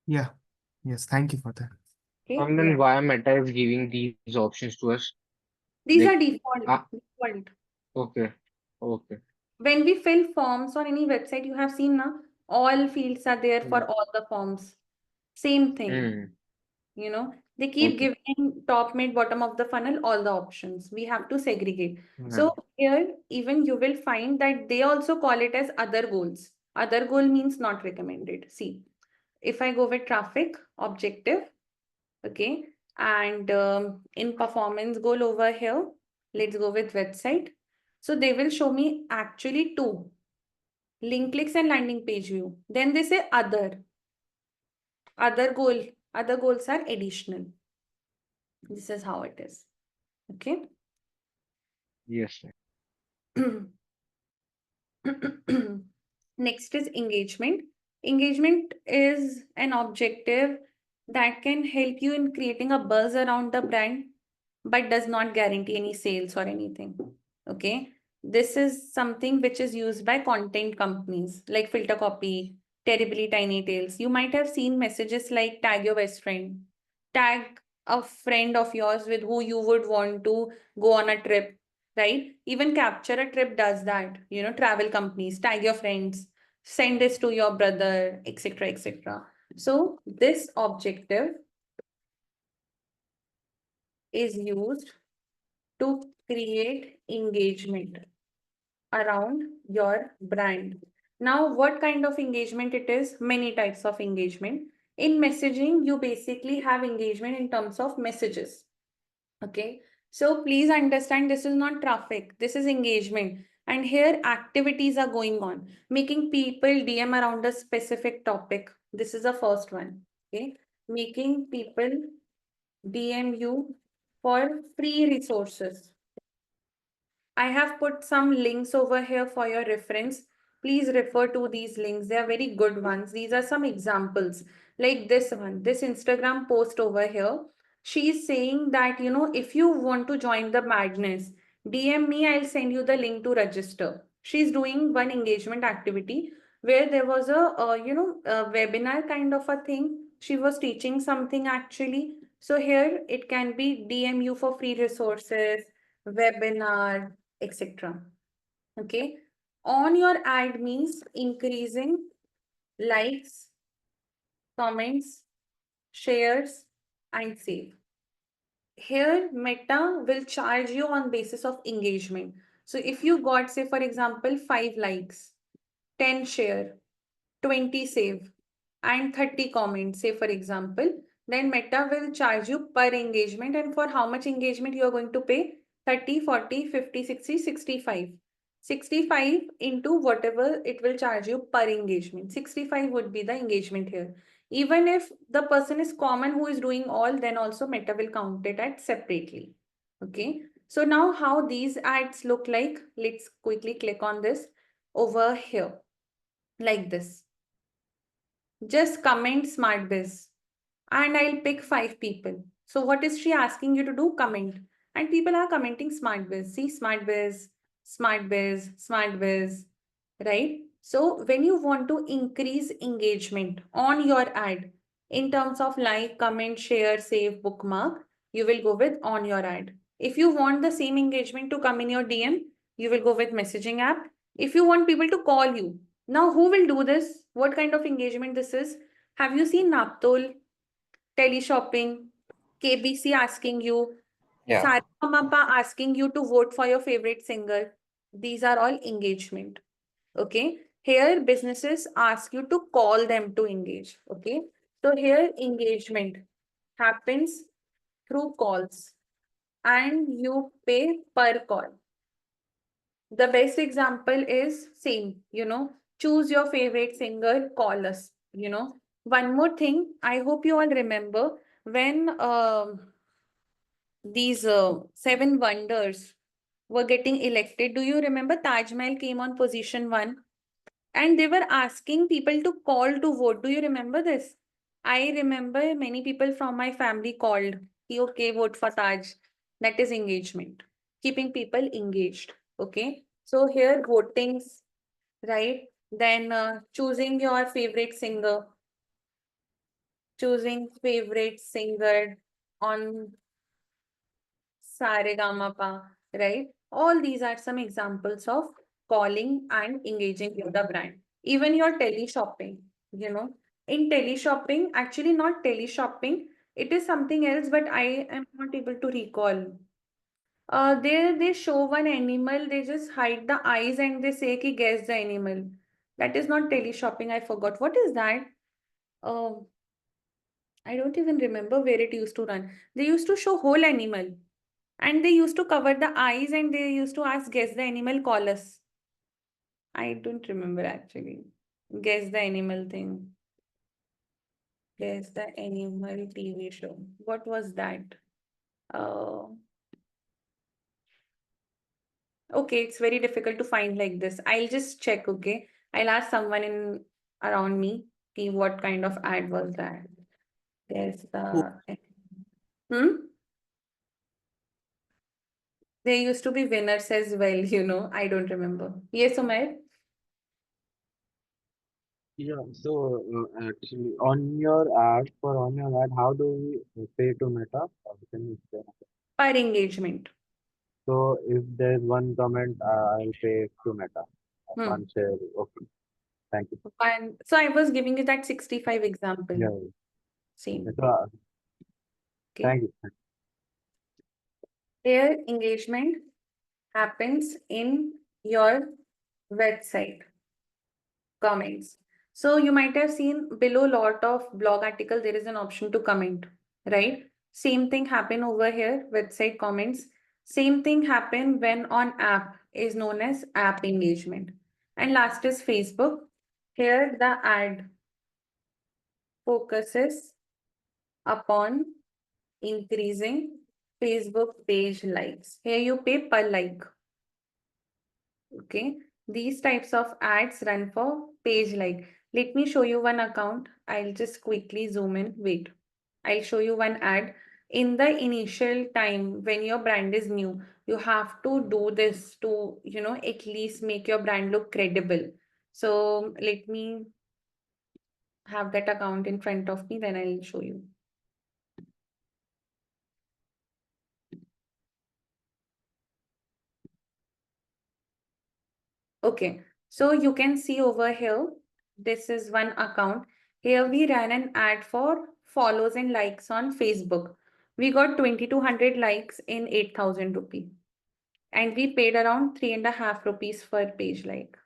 I: Yeah. Yes. Thank you for that.
C: Okay.
J: And then
C: Yeah.
J: why Meta is giving these options to us?
C: These
J: Like,
C: are default.
J: ah,
C: Default.
J: okay, okay.
C: When we fill forms on any website, you have seen now, all fields are there for
J: Mm.
C: all the forms. Same thing.
J: Mm.
C: They keep
J: Okay.
C: giving top, mid, bottom of the funnel, all the options. We have to segregate.
J: Yeah.
C: So here, even you will find that they also call it as other goals. Other goal means not recommended. See, if I go with traffic, objective, okay, and in performance goal over here, let's go with website. So they will show me actually two, link clicks and landing page view. Then they say other goals are additional. This is how it is. Okay.
J: Yes.
C: Next is engagement. Engagement is an objective that can help you in creating a buzz around the brand, but does not guarantee any sales or anything. Okay. This is something which is used by content companies like Filter Copy, Terribly Tiny Tales. You might have seen messages like tag your best friend, tag a friend of yours with who you would want to go on a trip, right? Even Capture a Trip does that. Travel companies, tag your friends, send this to your brother, etc., etc. So this objective is used to create engagement around your brand. Now, what kind of engagement it is? Many types of engagement. In messaging, you basically have engagement in terms of messages. Okay. So please understand this is not traffic. This is engagement. And here activities are going on, making people DM around a specific topic. This is the first one. Okay. Making people DM you for free resources. I have put some links over here for your reference. Please refer to these links. They are very good ones. These are some examples like this one, this Instagram post over here. She's saying that, if you want to join the madness, DM me, I'll send you the link to register. She's doing one engagement activity where there was a webinar kind of a thing. She was teaching something actually. So here it can be DM you for free resources, webinar, etc. Okay. On your ad means increasing likes, comments, shares, and save. Here, Meta will charge you on basis of engagement. So if you got, say, for example, 5 likes, 10 share, 20 save, and 30 comments, say, for example, then Meta will charge you per engagement. And for how much engagement you are going to pay? 30, 40, 50, 60, 65. 65 into whatever it will charge you per engagement. 65 would be the engagement here. Even if the person is common who is doing all, then also Meta will count it at separately. Okay. So now how these ads look like, let's quickly click on this over here, like this. Just comment SmartBiz and I'll pick 5 people. So what is she asking you to do? Comment. And people are commenting SmartBiz. See, SmartBiz, SmartBiz, SmartBiz, right? So when you want to increase engagement on your ad in terms of like, comment, share, save, bookmark, you will go with on your ad. If you want the same engagement to come in your DM, you will go with messaging app. If you want people to call you, now who will do this? What kind of engagement this is? Have you seen Naptol, teleshopping, KBC asking you,
E: Yeah.
C: Saregama asking you to vote for your favorite singer? These are all engagement. Okay. Here businesses ask you to call them to engage. Okay. So here engagement happens through calls and you pay per call. The best example is same, choose your favorite singer, call us, One more thing, I hope you all remember when these 7 wonders were getting elected. Do you remember Taj Mahal came on position 1 and they were asking people to call to vote? Do you remember this? I remember many people from my family called, okay, vote for Taj. That is engagement, keeping people engaged. Okay. So here votings, right? Then choosing your favorite singer, on Saregama, right? All these are some examples of calling and engaging with the brand. Even your teleshopping, in teleshopping, actually not teleshopping, it is something else, but I am not able to recall. They show one animal, they just hide the eyes and they say ki guess the animal. That is not teleshopping, I forgot. What is that? I don't even remember where it used to run. They used to show whole animal and they used to cover the eyes and they used to ask, guess the animal, call us. I don't remember actually. Guess the animal thing. Guess the animal TV show. What was that? Okay, it's very difficult to find like this. I'll just check, okay? I'll ask someone around me, see what kind of ad was that. There's the There used to be winners as well, I don't remember. Yes, Umair?
J: Yeah, so actually on your ad, how do we pay to Meta? Can you explain?
C: Per engagement.
J: So if there's one comment, I'll pay to Meta. One share. Okay. Thank you.
C: And so I was giving you that 65 example.
J: Yeah.
C: Same.
J: So,
C: Okay.
J: thank you.
C: Here, engagement happens in your website comments. So you might have seen below lot of blog article, there is an option to comment, right? Same thing happen over here, website comments. Same thing happen when on app is known as app engagement. And last is Facebook. Here the ad focuses upon increasing Facebook page likes. Here you pay per like. Okay. These types of ads run for page like. Let me show you one account. I'll just quickly zoom in. Wait. I'll show you one ad. In the initial time when your brand is new, you have to do this to, at least make your brand look credible. So let me have that account in front of me, then I'll show you. Okay, so you can see over here, this is one account. Here we ran an ad for follows and likes on Facebook. We got 2200 likes in 8,000 rupees. And we paid around 3.5 rupees per page like.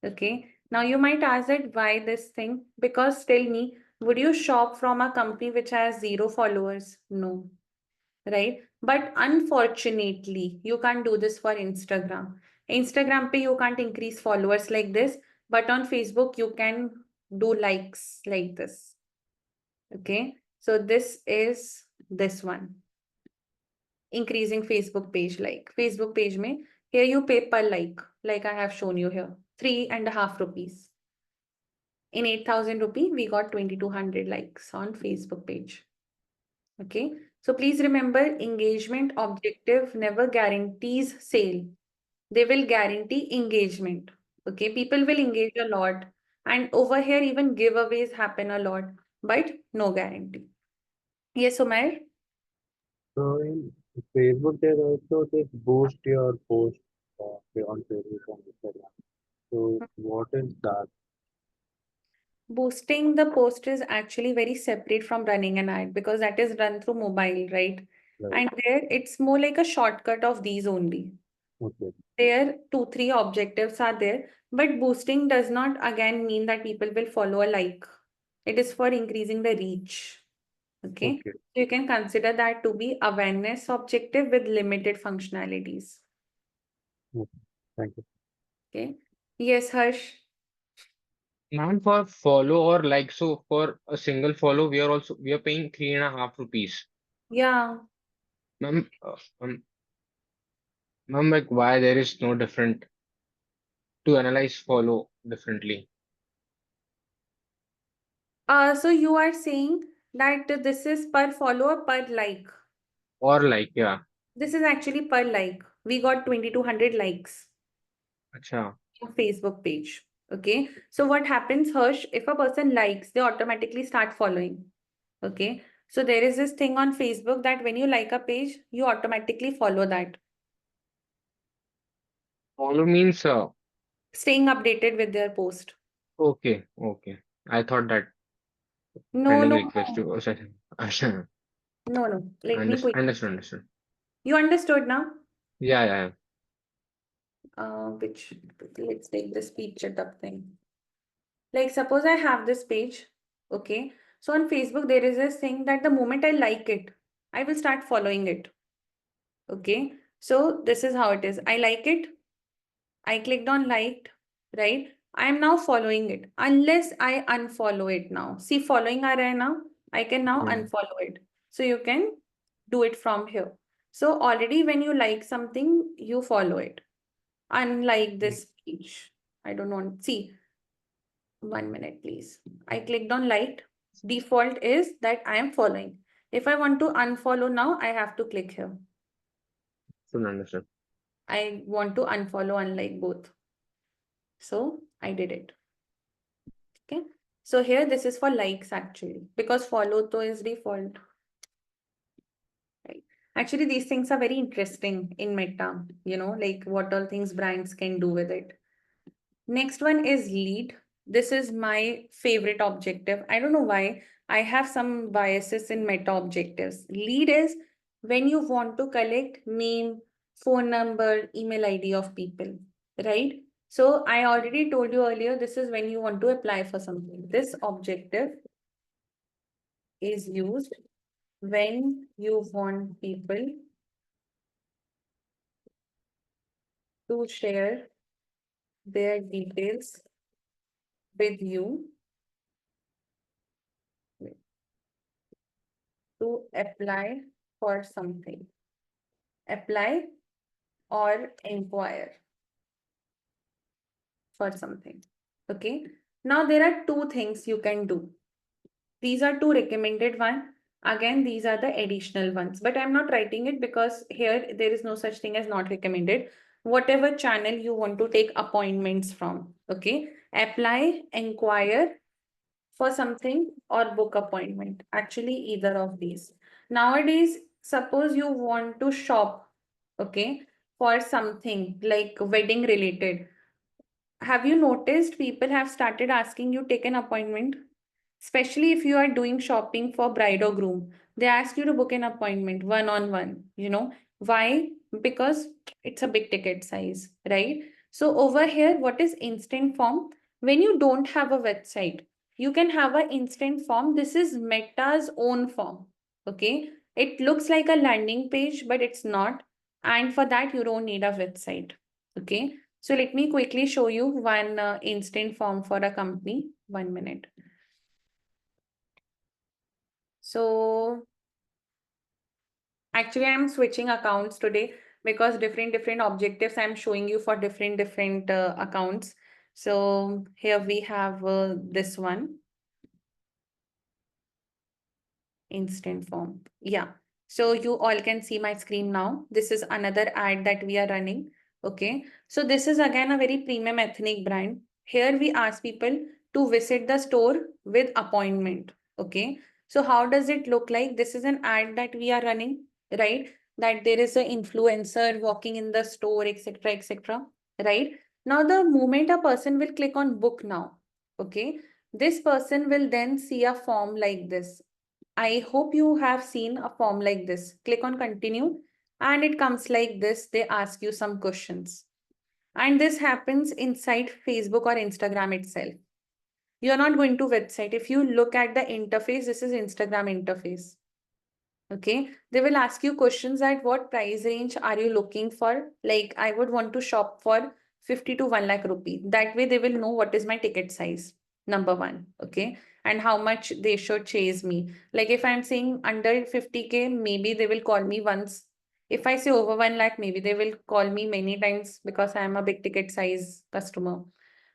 C: Okay, now you might ask that why this thing? Because tell me, would you shop from a company which has 0 followers? No, right? But unfortunately, you can't do this for Instagram. Instagram pe you can't increase followers like this, but on Facebook you can do likes like this. Okay, so this is this one. Increasing Facebook page like. Facebook page mein, here you pay per like I have shown you here, 3.5 rupees. In 8,000 rupee, we got 2,200 likes on Facebook page. Okay, so please remember, engagement objective never guarantees sale. They will guarantee engagement. Okay, people will engage a lot, and over here even giveaways happen a lot, but no guarantee. Yes, Umair?
J: So in Facebook, there's also this boost your post on Facebook and Instagram. So what is that?
C: Boosting the post is actually very separate from running an ad because that is run through mobile, right?
J: Right.
C: And there it's more like a shortcut of these only.
J: Okay.
C: There 2-3 objectives are there, but boosting does not again mean that people will follow a like. It is for increasing the reach. Okay.
J: Okay.
C: So you can consider that to be awareness objective with limited functionalities.
J: Okay. Thank you.
C: Okay. Yes, Harsh.
K: Ma'am, for follow or like, so for a single follow, we are paying 3.5 rupees.
C: Yeah.
K: Ma'am, ma'am, like why there is no different to analyze follow differently?
C: So you are saying that this is per follow or per like?
K: Or like, yeah.
C: This is actually per like. We got 2,200 likes
K: Acha.
C: on Facebook page. Okay. So what happens, Harsh, if a person likes, they automatically start following. Okay. So there is this thing on Facebook that when you like a page, you automatically follow that.
K: Follow means,
C: Staying updated with their post.
K: okay, okay. I thought that
C: No,
K: sending
C: no,
K: request to, Acha.
C: no, no. Let me quickly.
K: Understood.
C: You understood now?
K: Yeah.
C: Let's take the speed chat up thing. Like suppose I have this page, okay? So on Facebook, there is this thing that the moment I like it, I will start following it. Okay. So this is how it is. I like it. I clicked on liked, right? I am now following it unless I unfollow it now. See, following aa raha hai now. I can now unfollow it. So you can do it from here. So already when you like something, you follow it. Unlike this page. I don't want, see, 1 minute, please. I clicked on liked. Default is that I am following. If I want to unfollow now, I have to click here.
K: Understood.
C: I want to unfollow unlike both. So I did it. Okay. So here this is for likes actually, because follow to is default. Right. Actually, these things are very interesting in Meta, like what all things brands can do with it. Next one is lead. This is my favorite objective. I don't know why. I have some biases in Meta objectives. Lead is when you want to collect name, phone number, email ID of people, right? So I already told you earlier, this is when you want to apply for something. This objective is used when you want people to share their details with you to apply for something. Apply or inquire for something. Okay. Now there are two things you can do. These are two recommended ones. Again, these are the additional ones, but I'm not writing it because here there is no such thing as not recommended. Whatever channel you want to take appointments from. Okay. Apply, inquire for something or book appointment. Actually, either of these. Nowadays, suppose you want to shop, okay, for something like wedding related. Have you noticed people have started asking you take an appointment? Especially if you are doing shopping for bride or groom, they ask you to book an appointment one-on-one, Why? Because it's a big ticket size, right? So over here, what is instant form? When you don't have a website, you can have an instant form. This is Meta's own form, okay? It looks like a landing page, but it's not. And for that, you don't need a website, Okay, so let me quickly show you one instant form for a company. 1 minute. So actually, I'm switching accounts today because different objectives I'm showing you for different accounts. So here we have this one. Instant form. Yeah. So you all can see my screen now. This is another ad that we are running. Okay. So this is again a very premium ethnic brand. Here we ask people to visit the store with appointment. Okay. So how does it look like? This is an ad that we are running, right? That there is an influencer walking in the store, etc., etc. Right? Now, the moment a person will click on book now, okay, this person will then see a form like this. I hope you have seen a form like this. Click on continue and it comes like this. They ask you some questions. And this happens inside Facebook or Instagram itself. You're not going to website. If you look at the interface, this is Instagram interface. Okay, they will ask you questions at what price range are you looking for? Like I would want to shop for 50 to 1 lakh rupee. That way they will know what is my ticket size. Number one, okay, and how much they should chase me. Like if I'm saying under 50K, maybe they will call me once. If I say over 1 lakh, maybe they will call me many times because I am a big ticket size customer.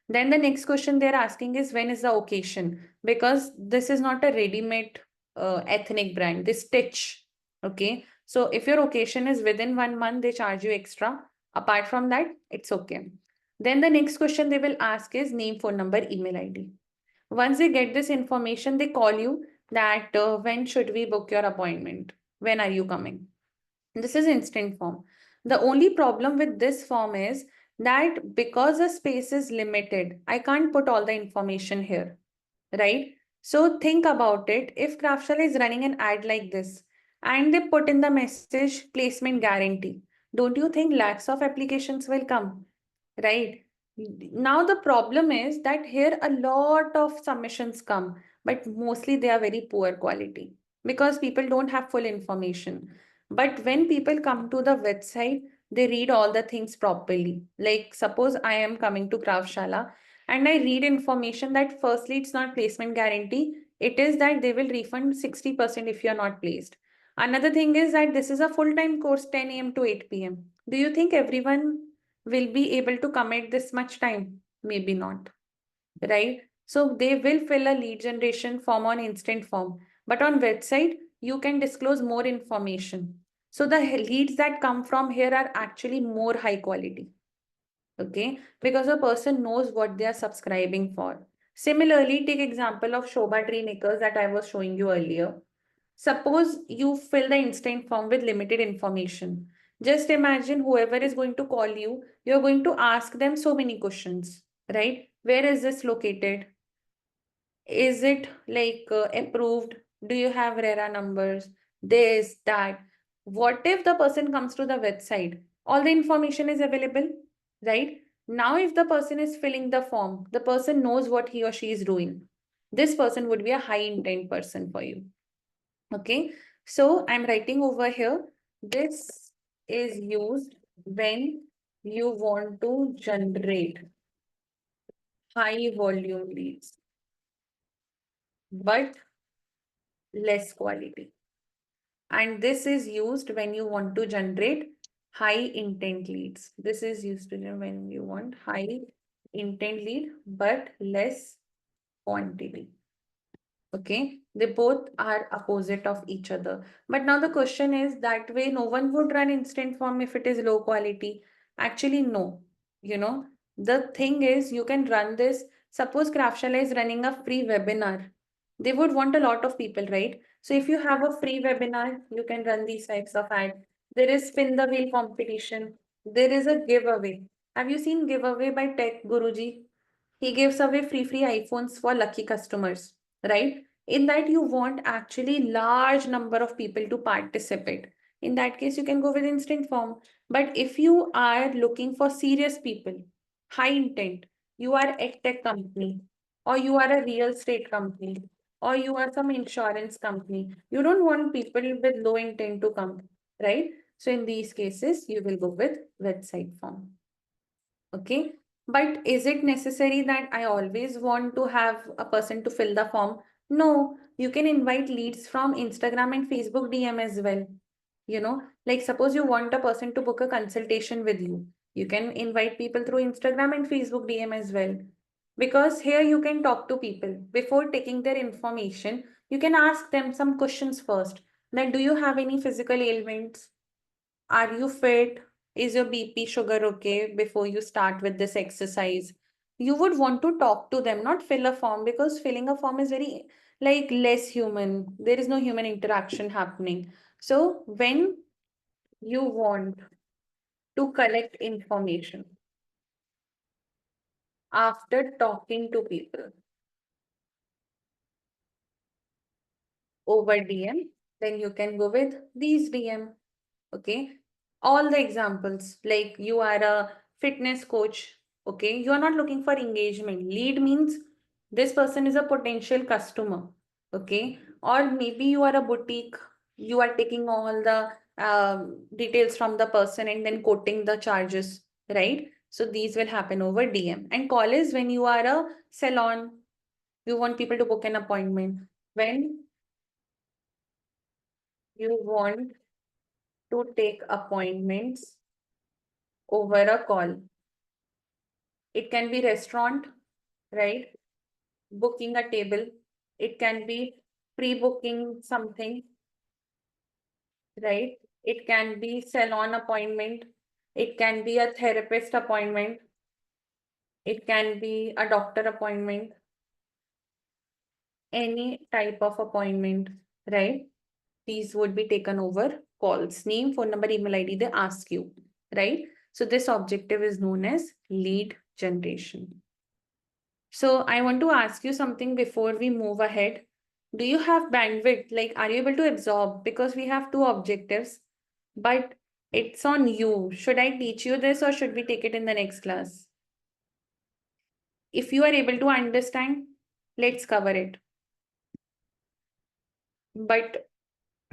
C: Then the next question they're asking is when is the occasion? Because this is not a ready-made ethnic brand, they stitch. Okay. So if your occasion is within 1 month, they charge you extra. Apart from that, it's okay. Then the next question they will ask is name, phone number, email ID. Once they get this information, they call you that when should we book your appointment? When are you coming? This is instant form. The only problem with this form is that because the space is limited, I can't put all the information here, right? So think about it. If Craftshell is running an ad like this and they put in the message placement guarantee, don't you think lakhs of applications will come, right? Now the problem is that here a lot of submissions come, but mostly they are very poor quality because people don't have full information. But when people come to the website, they read all the things properly. Like suppose I am coming to Craftshalla and I read information that firstly it's not placement guarantee. It is that they will refund 60% if you are not placed. Another thing is that this is a full-time course 10 a.m. to 8 p.m. Do you think everyone will be able to commit this much time? Maybe not, right? So they will fill a lead generation form on instant form, but on website, you can disclose more information. So the leads that come from here are actually more high quality, okay? Because a person knows what they are subscribing for. Similarly, take example of Shobha Tree Makers that I was showing you earlier. Suppose you fill the instant form with limited information. Just imagine whoever is going to call you, you're going to ask them so many questions, right? Where is this located? Is it like approved? Do you have RERA numbers? This, that. What if the person comes to the website? All the information is available, right? Now, if the person is filling the form, the person knows what he or she is doing. This person would be a high intent person for you. Okay, so I'm writing over here. This is used when you want to generate high volume leads, but less quality. And this is used when you want to generate high intent leads. This is used when you want high intent lead, but less quantity. Okay, they both are opposite of each other. But now the question is that way no one would run instant form if it is low quality. Actually, no. You know, the thing is you can run this. Suppose Craftshell is running a free webinar. They would want a lot of people, right? So if you have a free webinar, you can run these types of ads. There is spin the wheel competition. There is a giveaway. Have you seen giveaway by Tech Guruji? He gives away free iPhones for lucky customers, right? In that you want actually large number of people to participate. In that case, you can go with instant form. But if you are looking for serious people, high intent, you are a tech company, or you are a real estate company, or you are some insurance company, you don't want people with low intent to come, right? So in these cases, you will go with website form. Okay. But is it necessary that I always want to have a person to fill the form? No, you can invite leads from Instagram and Facebook DM as well. Like suppose you want a person to book a consultation with you. You can invite people through Instagram and Facebook DM as well. Because here you can talk to people before taking their information. You can ask them some questions first. Like, do you have any physical ailments? Are you fit? Is your BP sugar okay before you start with this exercise? You would want to talk to them, not fill a form, because filling a form is very like less human. There is no human interaction happening. So when you want to collect information after talking to people over DM, then you can go with these DM. Okay. All the examples, like you are a fitness coach. Okay. You are not looking for engagement. Lead means this person is a potential customer. Okay. Or maybe you are a boutique. You are taking all the details from the person and then quoting the charges, right? So these will happen over DM. And call is when you are a salon. You want people to book an appointment. When you want to take appointments over a call. It can be restaurant, right? Booking a table. It can be pre-booking something, right? It can be salon appointment. It can be a therapist appointment. It can be a doctor appointment. Any type of appointment, right? These would be taken over calls. Name, phone number, email ID, they ask you, right? So this objective is known as lead generation. So I want to ask you something before we move ahead. Do you have bandwidth? Like, are you able to absorb? Because we have two objectives, but it's on you. Should I teach you this or should we take it in the next class? If you are able to understand, let's cover it. But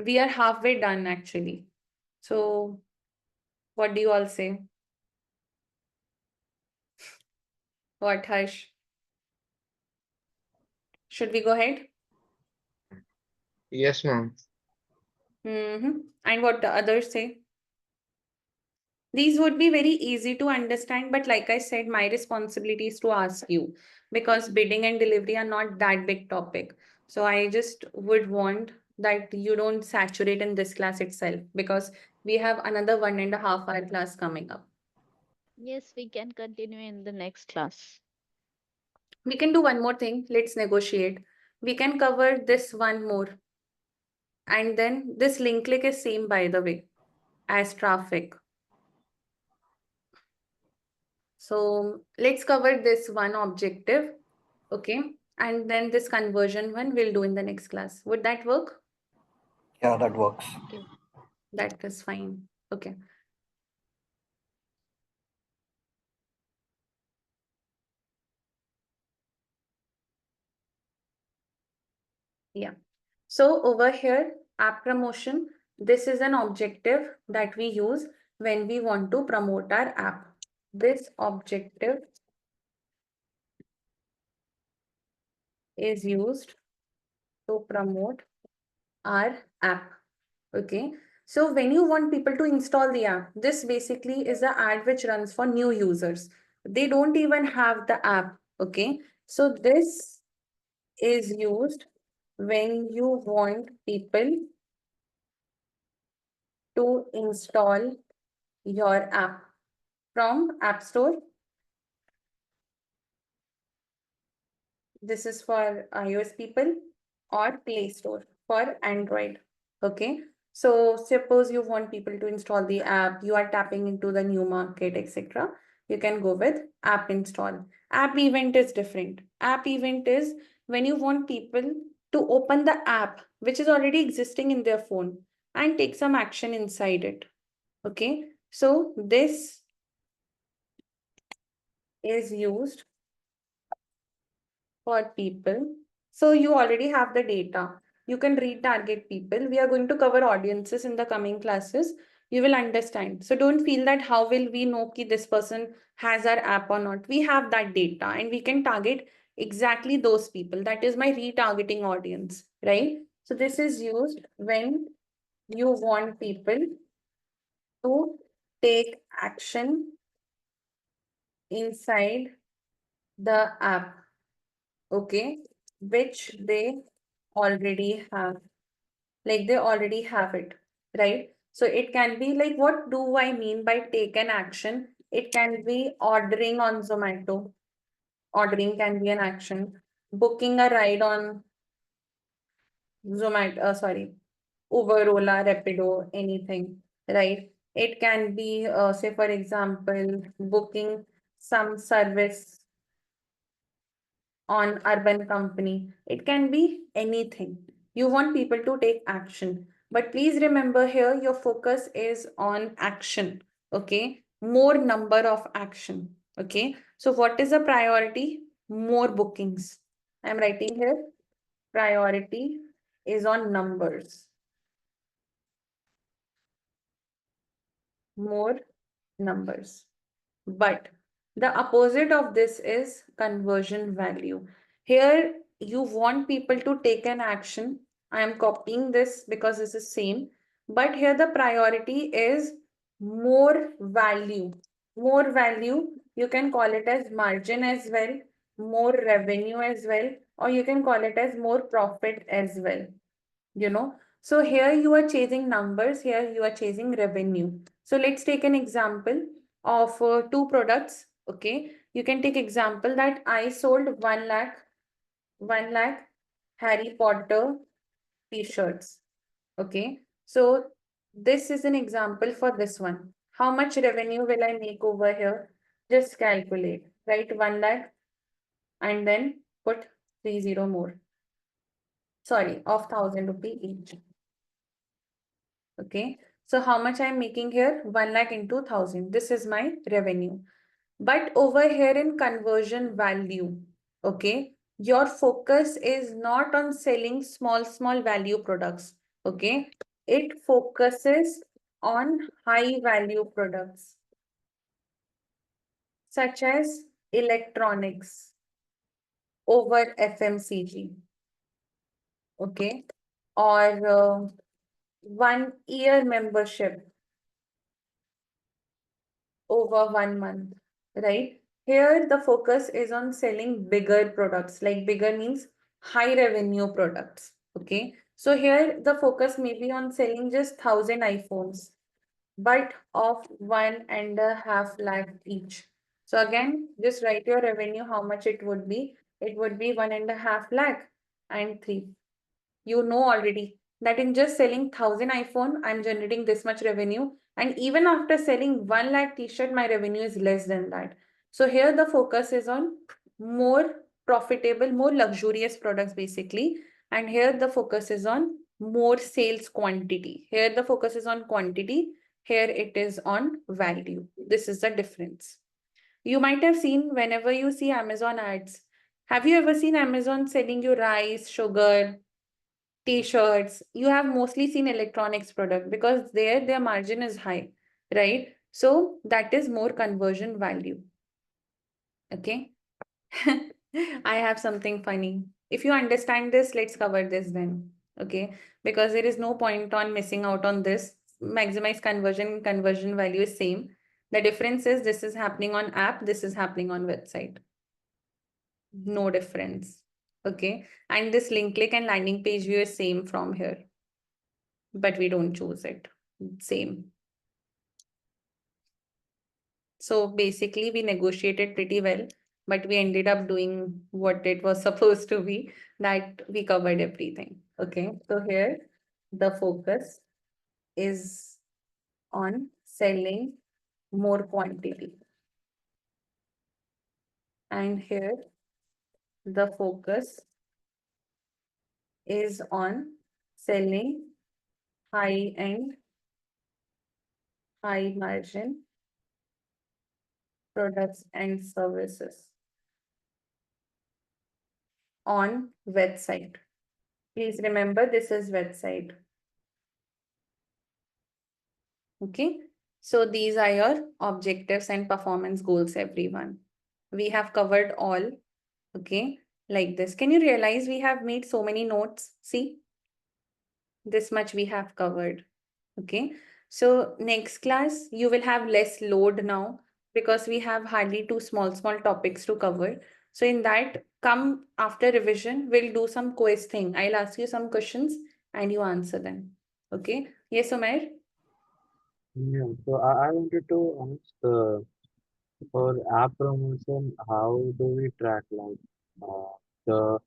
C: we are halfway done actually. So what do you all say? What, Harsh? Should we go ahead?
K: Yes, ma'am.
C: And what the others say? These would be very easy to understand, but like I said, my responsibility is to ask you because bidding and delivery are not that big topic. So I just would want that you don't saturate in this class itself because we have another 1.5 hour class coming up.
A: Yes, we can continue in the next class.
C: We can do one more thing. Let's negotiate. We can cover this one more. And then this link click is same, by the way, as traffic. So let's cover this one objective. Okay. And then this conversion one we'll do in the next class. Would that work?
E: Yeah, that works.
A: Okay.
C: That is fine. Okay. Yeah. So over here, app promotion, this is an objective that we use when we want to promote our app. This objective is used to promote our app. Okay. So when you want people to install the app, this basically is an ad which runs for new users. They don't even have the app. Okay. So this is used when you want people to install your app from App Store. This is for iOS people or Play Store for Android. Okay. So suppose you want people to install the app, you are tapping into the new market, etc. You can go with app install. App event is different. App event is when you want people to open the app, which is already existing in their phone and take some action inside it. Okay. So this is used for people. So you already have the data. You can retarget people. We are going to cover audiences in the coming classes. You will understand. So don't feel that how will we know ki this person has our app or not. We have that data and we can target exactly those people. That is my retargeting audience, right? So this is used when you want people to take action inside the app, okay, which they already have. Like they already have it, right? So it can be like, what do I mean by take an action? It can be ordering on Zomato. Ordering can be an action. Booking a ride on Zomato, sorry, Uber, Ola, Rapido, anything, right? It can be, say, for example, booking some service on Urban Company. It can be anything. You want people to take action. But please remember here, your focus is on action, okay? More number of action, okay? So what is the priority? More bookings. I'm writing here, priority is on numbers. More numbers. But the opposite of this is conversion value. Here, you want people to take an action. I am copying this because this is same. But here the priority is more value. More value, you can call it as margin as well, more revenue as well, or you can call it as more profit as well. You know, so here you are chasing numbers, here you are chasing revenue. So let's take an example of two products. Okay, you can take example that I sold 1 lakh Harry Potter t-shirts. Okay, so this is an example for this one. How much revenue will I make over here? Just calculate, right? 1 lakh and then put 30 more. Sorry, of 1,000 rupee each. Okay, so how much I'm making here? 1 lakh into 1,000. This is my revenue. But over here in conversion value, okay, your focus is not on selling small value products. Okay, it focuses on high value products such as electronics over FMCG. Okay, or 1 year membership over 1 month, right? Here, the focus is on selling bigger products, like bigger means high revenue products, okay? So here, the focus may be on selling just 1,000 iPhones, but of 1.5 lakh each. So again, just write your revenue, how much it would be. It would be 1.5 lakh and 3. You know already that in just selling 1,000 iPhone, I'm generating this much revenue. And even after selling 1 lakh t-shirt, my revenue is less than that. So here the focus is on more profitable, more luxurious products basically. And here the focus is on more sales quantity. Here the focus is on quantity. Here it is on value. This is the difference. You might have seen whenever you see Amazon ads. Have you ever seen Amazon selling you rice, sugar, t-shirts? You have mostly seen electronics product because there their margin is high, right? So that is more conversion value. Okay. I have something funny. If you understand this, let's cover this then. Okay, because there is no point on missing out on this. Maximize conversion value is same. The difference is this is happening on app, this is happening on website. No difference. Okay, and this link click and landing page view is same from here, but we don't choose it. Same. So basically we negotiated pretty well, but we ended up doing what it was supposed to be, that we covered everything. Okay, so here the focus is on selling more quantity. And here the focus is on selling high-end, high margin products and services on website. Please remember this is website. Okay, so these are your objectives and performance goals, everyone. We have covered all, okay, like this. Can you realize we have made so many notes? See, this much we have covered. Okay, so next class you will have less load now because we have hardly two small topics to cover. So in that, come after revision, we'll do some quiz thing. I'll ask you some questions and you answer them. Okay, yes, Umair?
J: Yeah, so I wanted to ask for app promotion, how do we track the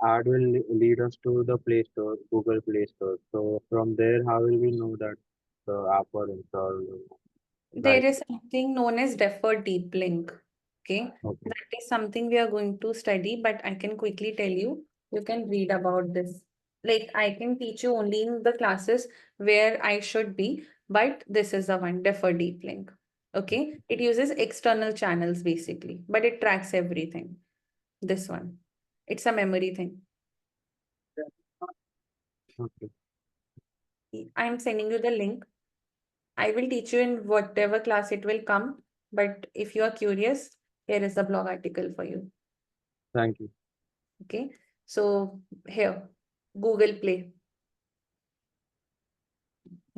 J: ad will lead us to the Play Store, Google Play Store. So from there, how will we know that the app are installed?
C: There
J: Right.
C: is something known as deferred deep link. Okay,
J: Okay.
C: that is something we are going to study, but I can quickly tell you, you can read about this. Like I can teach you only in the classes where I should be, but this is the one, deferred deep link. Okay, it uses external channels basically, but it tracks everything. This one, it's a memory thing.
J: Okay.
C: I'm sending you the link. I will teach you in whatever class it will come, but if you are curious, here is the blog article for you.
J: Thank you.
C: Okay, so here, Google Play.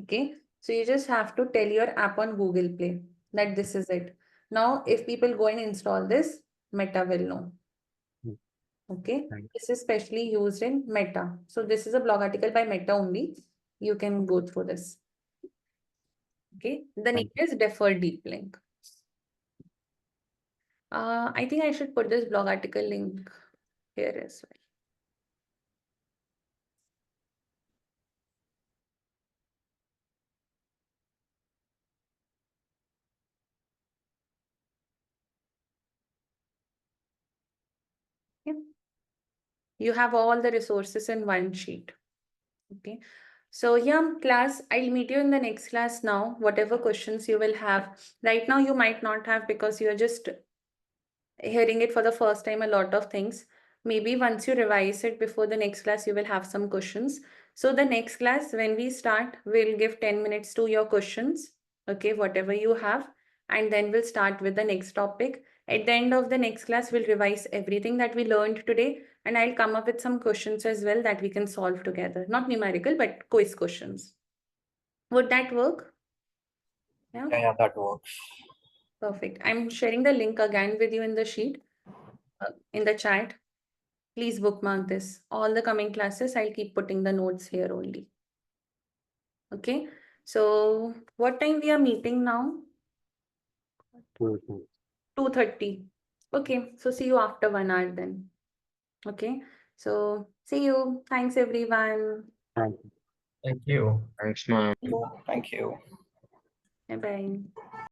C: Okay, so you just have to tell your app on Google Play that this is it. Now, if people go and install this, Meta will know.
J: Hmm.
C: Okay,
J: Thank
C: this is specially used in Meta. So this is a blog article by Meta only. You can go through this. Okay, the name is Deferred Deep Link. I think I should put this blog article link here as well. Yeah. You have all the resources in one sheet. Okay. So yeah, class, I'll meet you in the next class now. Whatever questions you will have. Right now, you might not have because you're just hearing it for the first time, a lot of things. Maybe once you revise it before the next class, you will have some questions. So the next class, when we start, we'll give 10 minutes to your questions. Okay, whatever you have. And then we'll start with the next topic. At the end of the next class, we'll revise everything that we learned today. And I'll come up with some questions as well that we can solve together. Not numerical, but quiz questions. Would that work? Yeah.
E: Yeah, that works.
C: Perfect. I'm sharing the link again with you in the sheet, in the chat. Please bookmark this. All the coming classes, I'll keep putting the notes here only. Okay. So what time we are meeting now? 2:30. Okay. So see you after 1 hour then. Okay. So see you. Thanks everyone.
J: Thank you.
D: Thank you.
K: Thanks, ma'am.
E: Thank you.
C: Bye bye.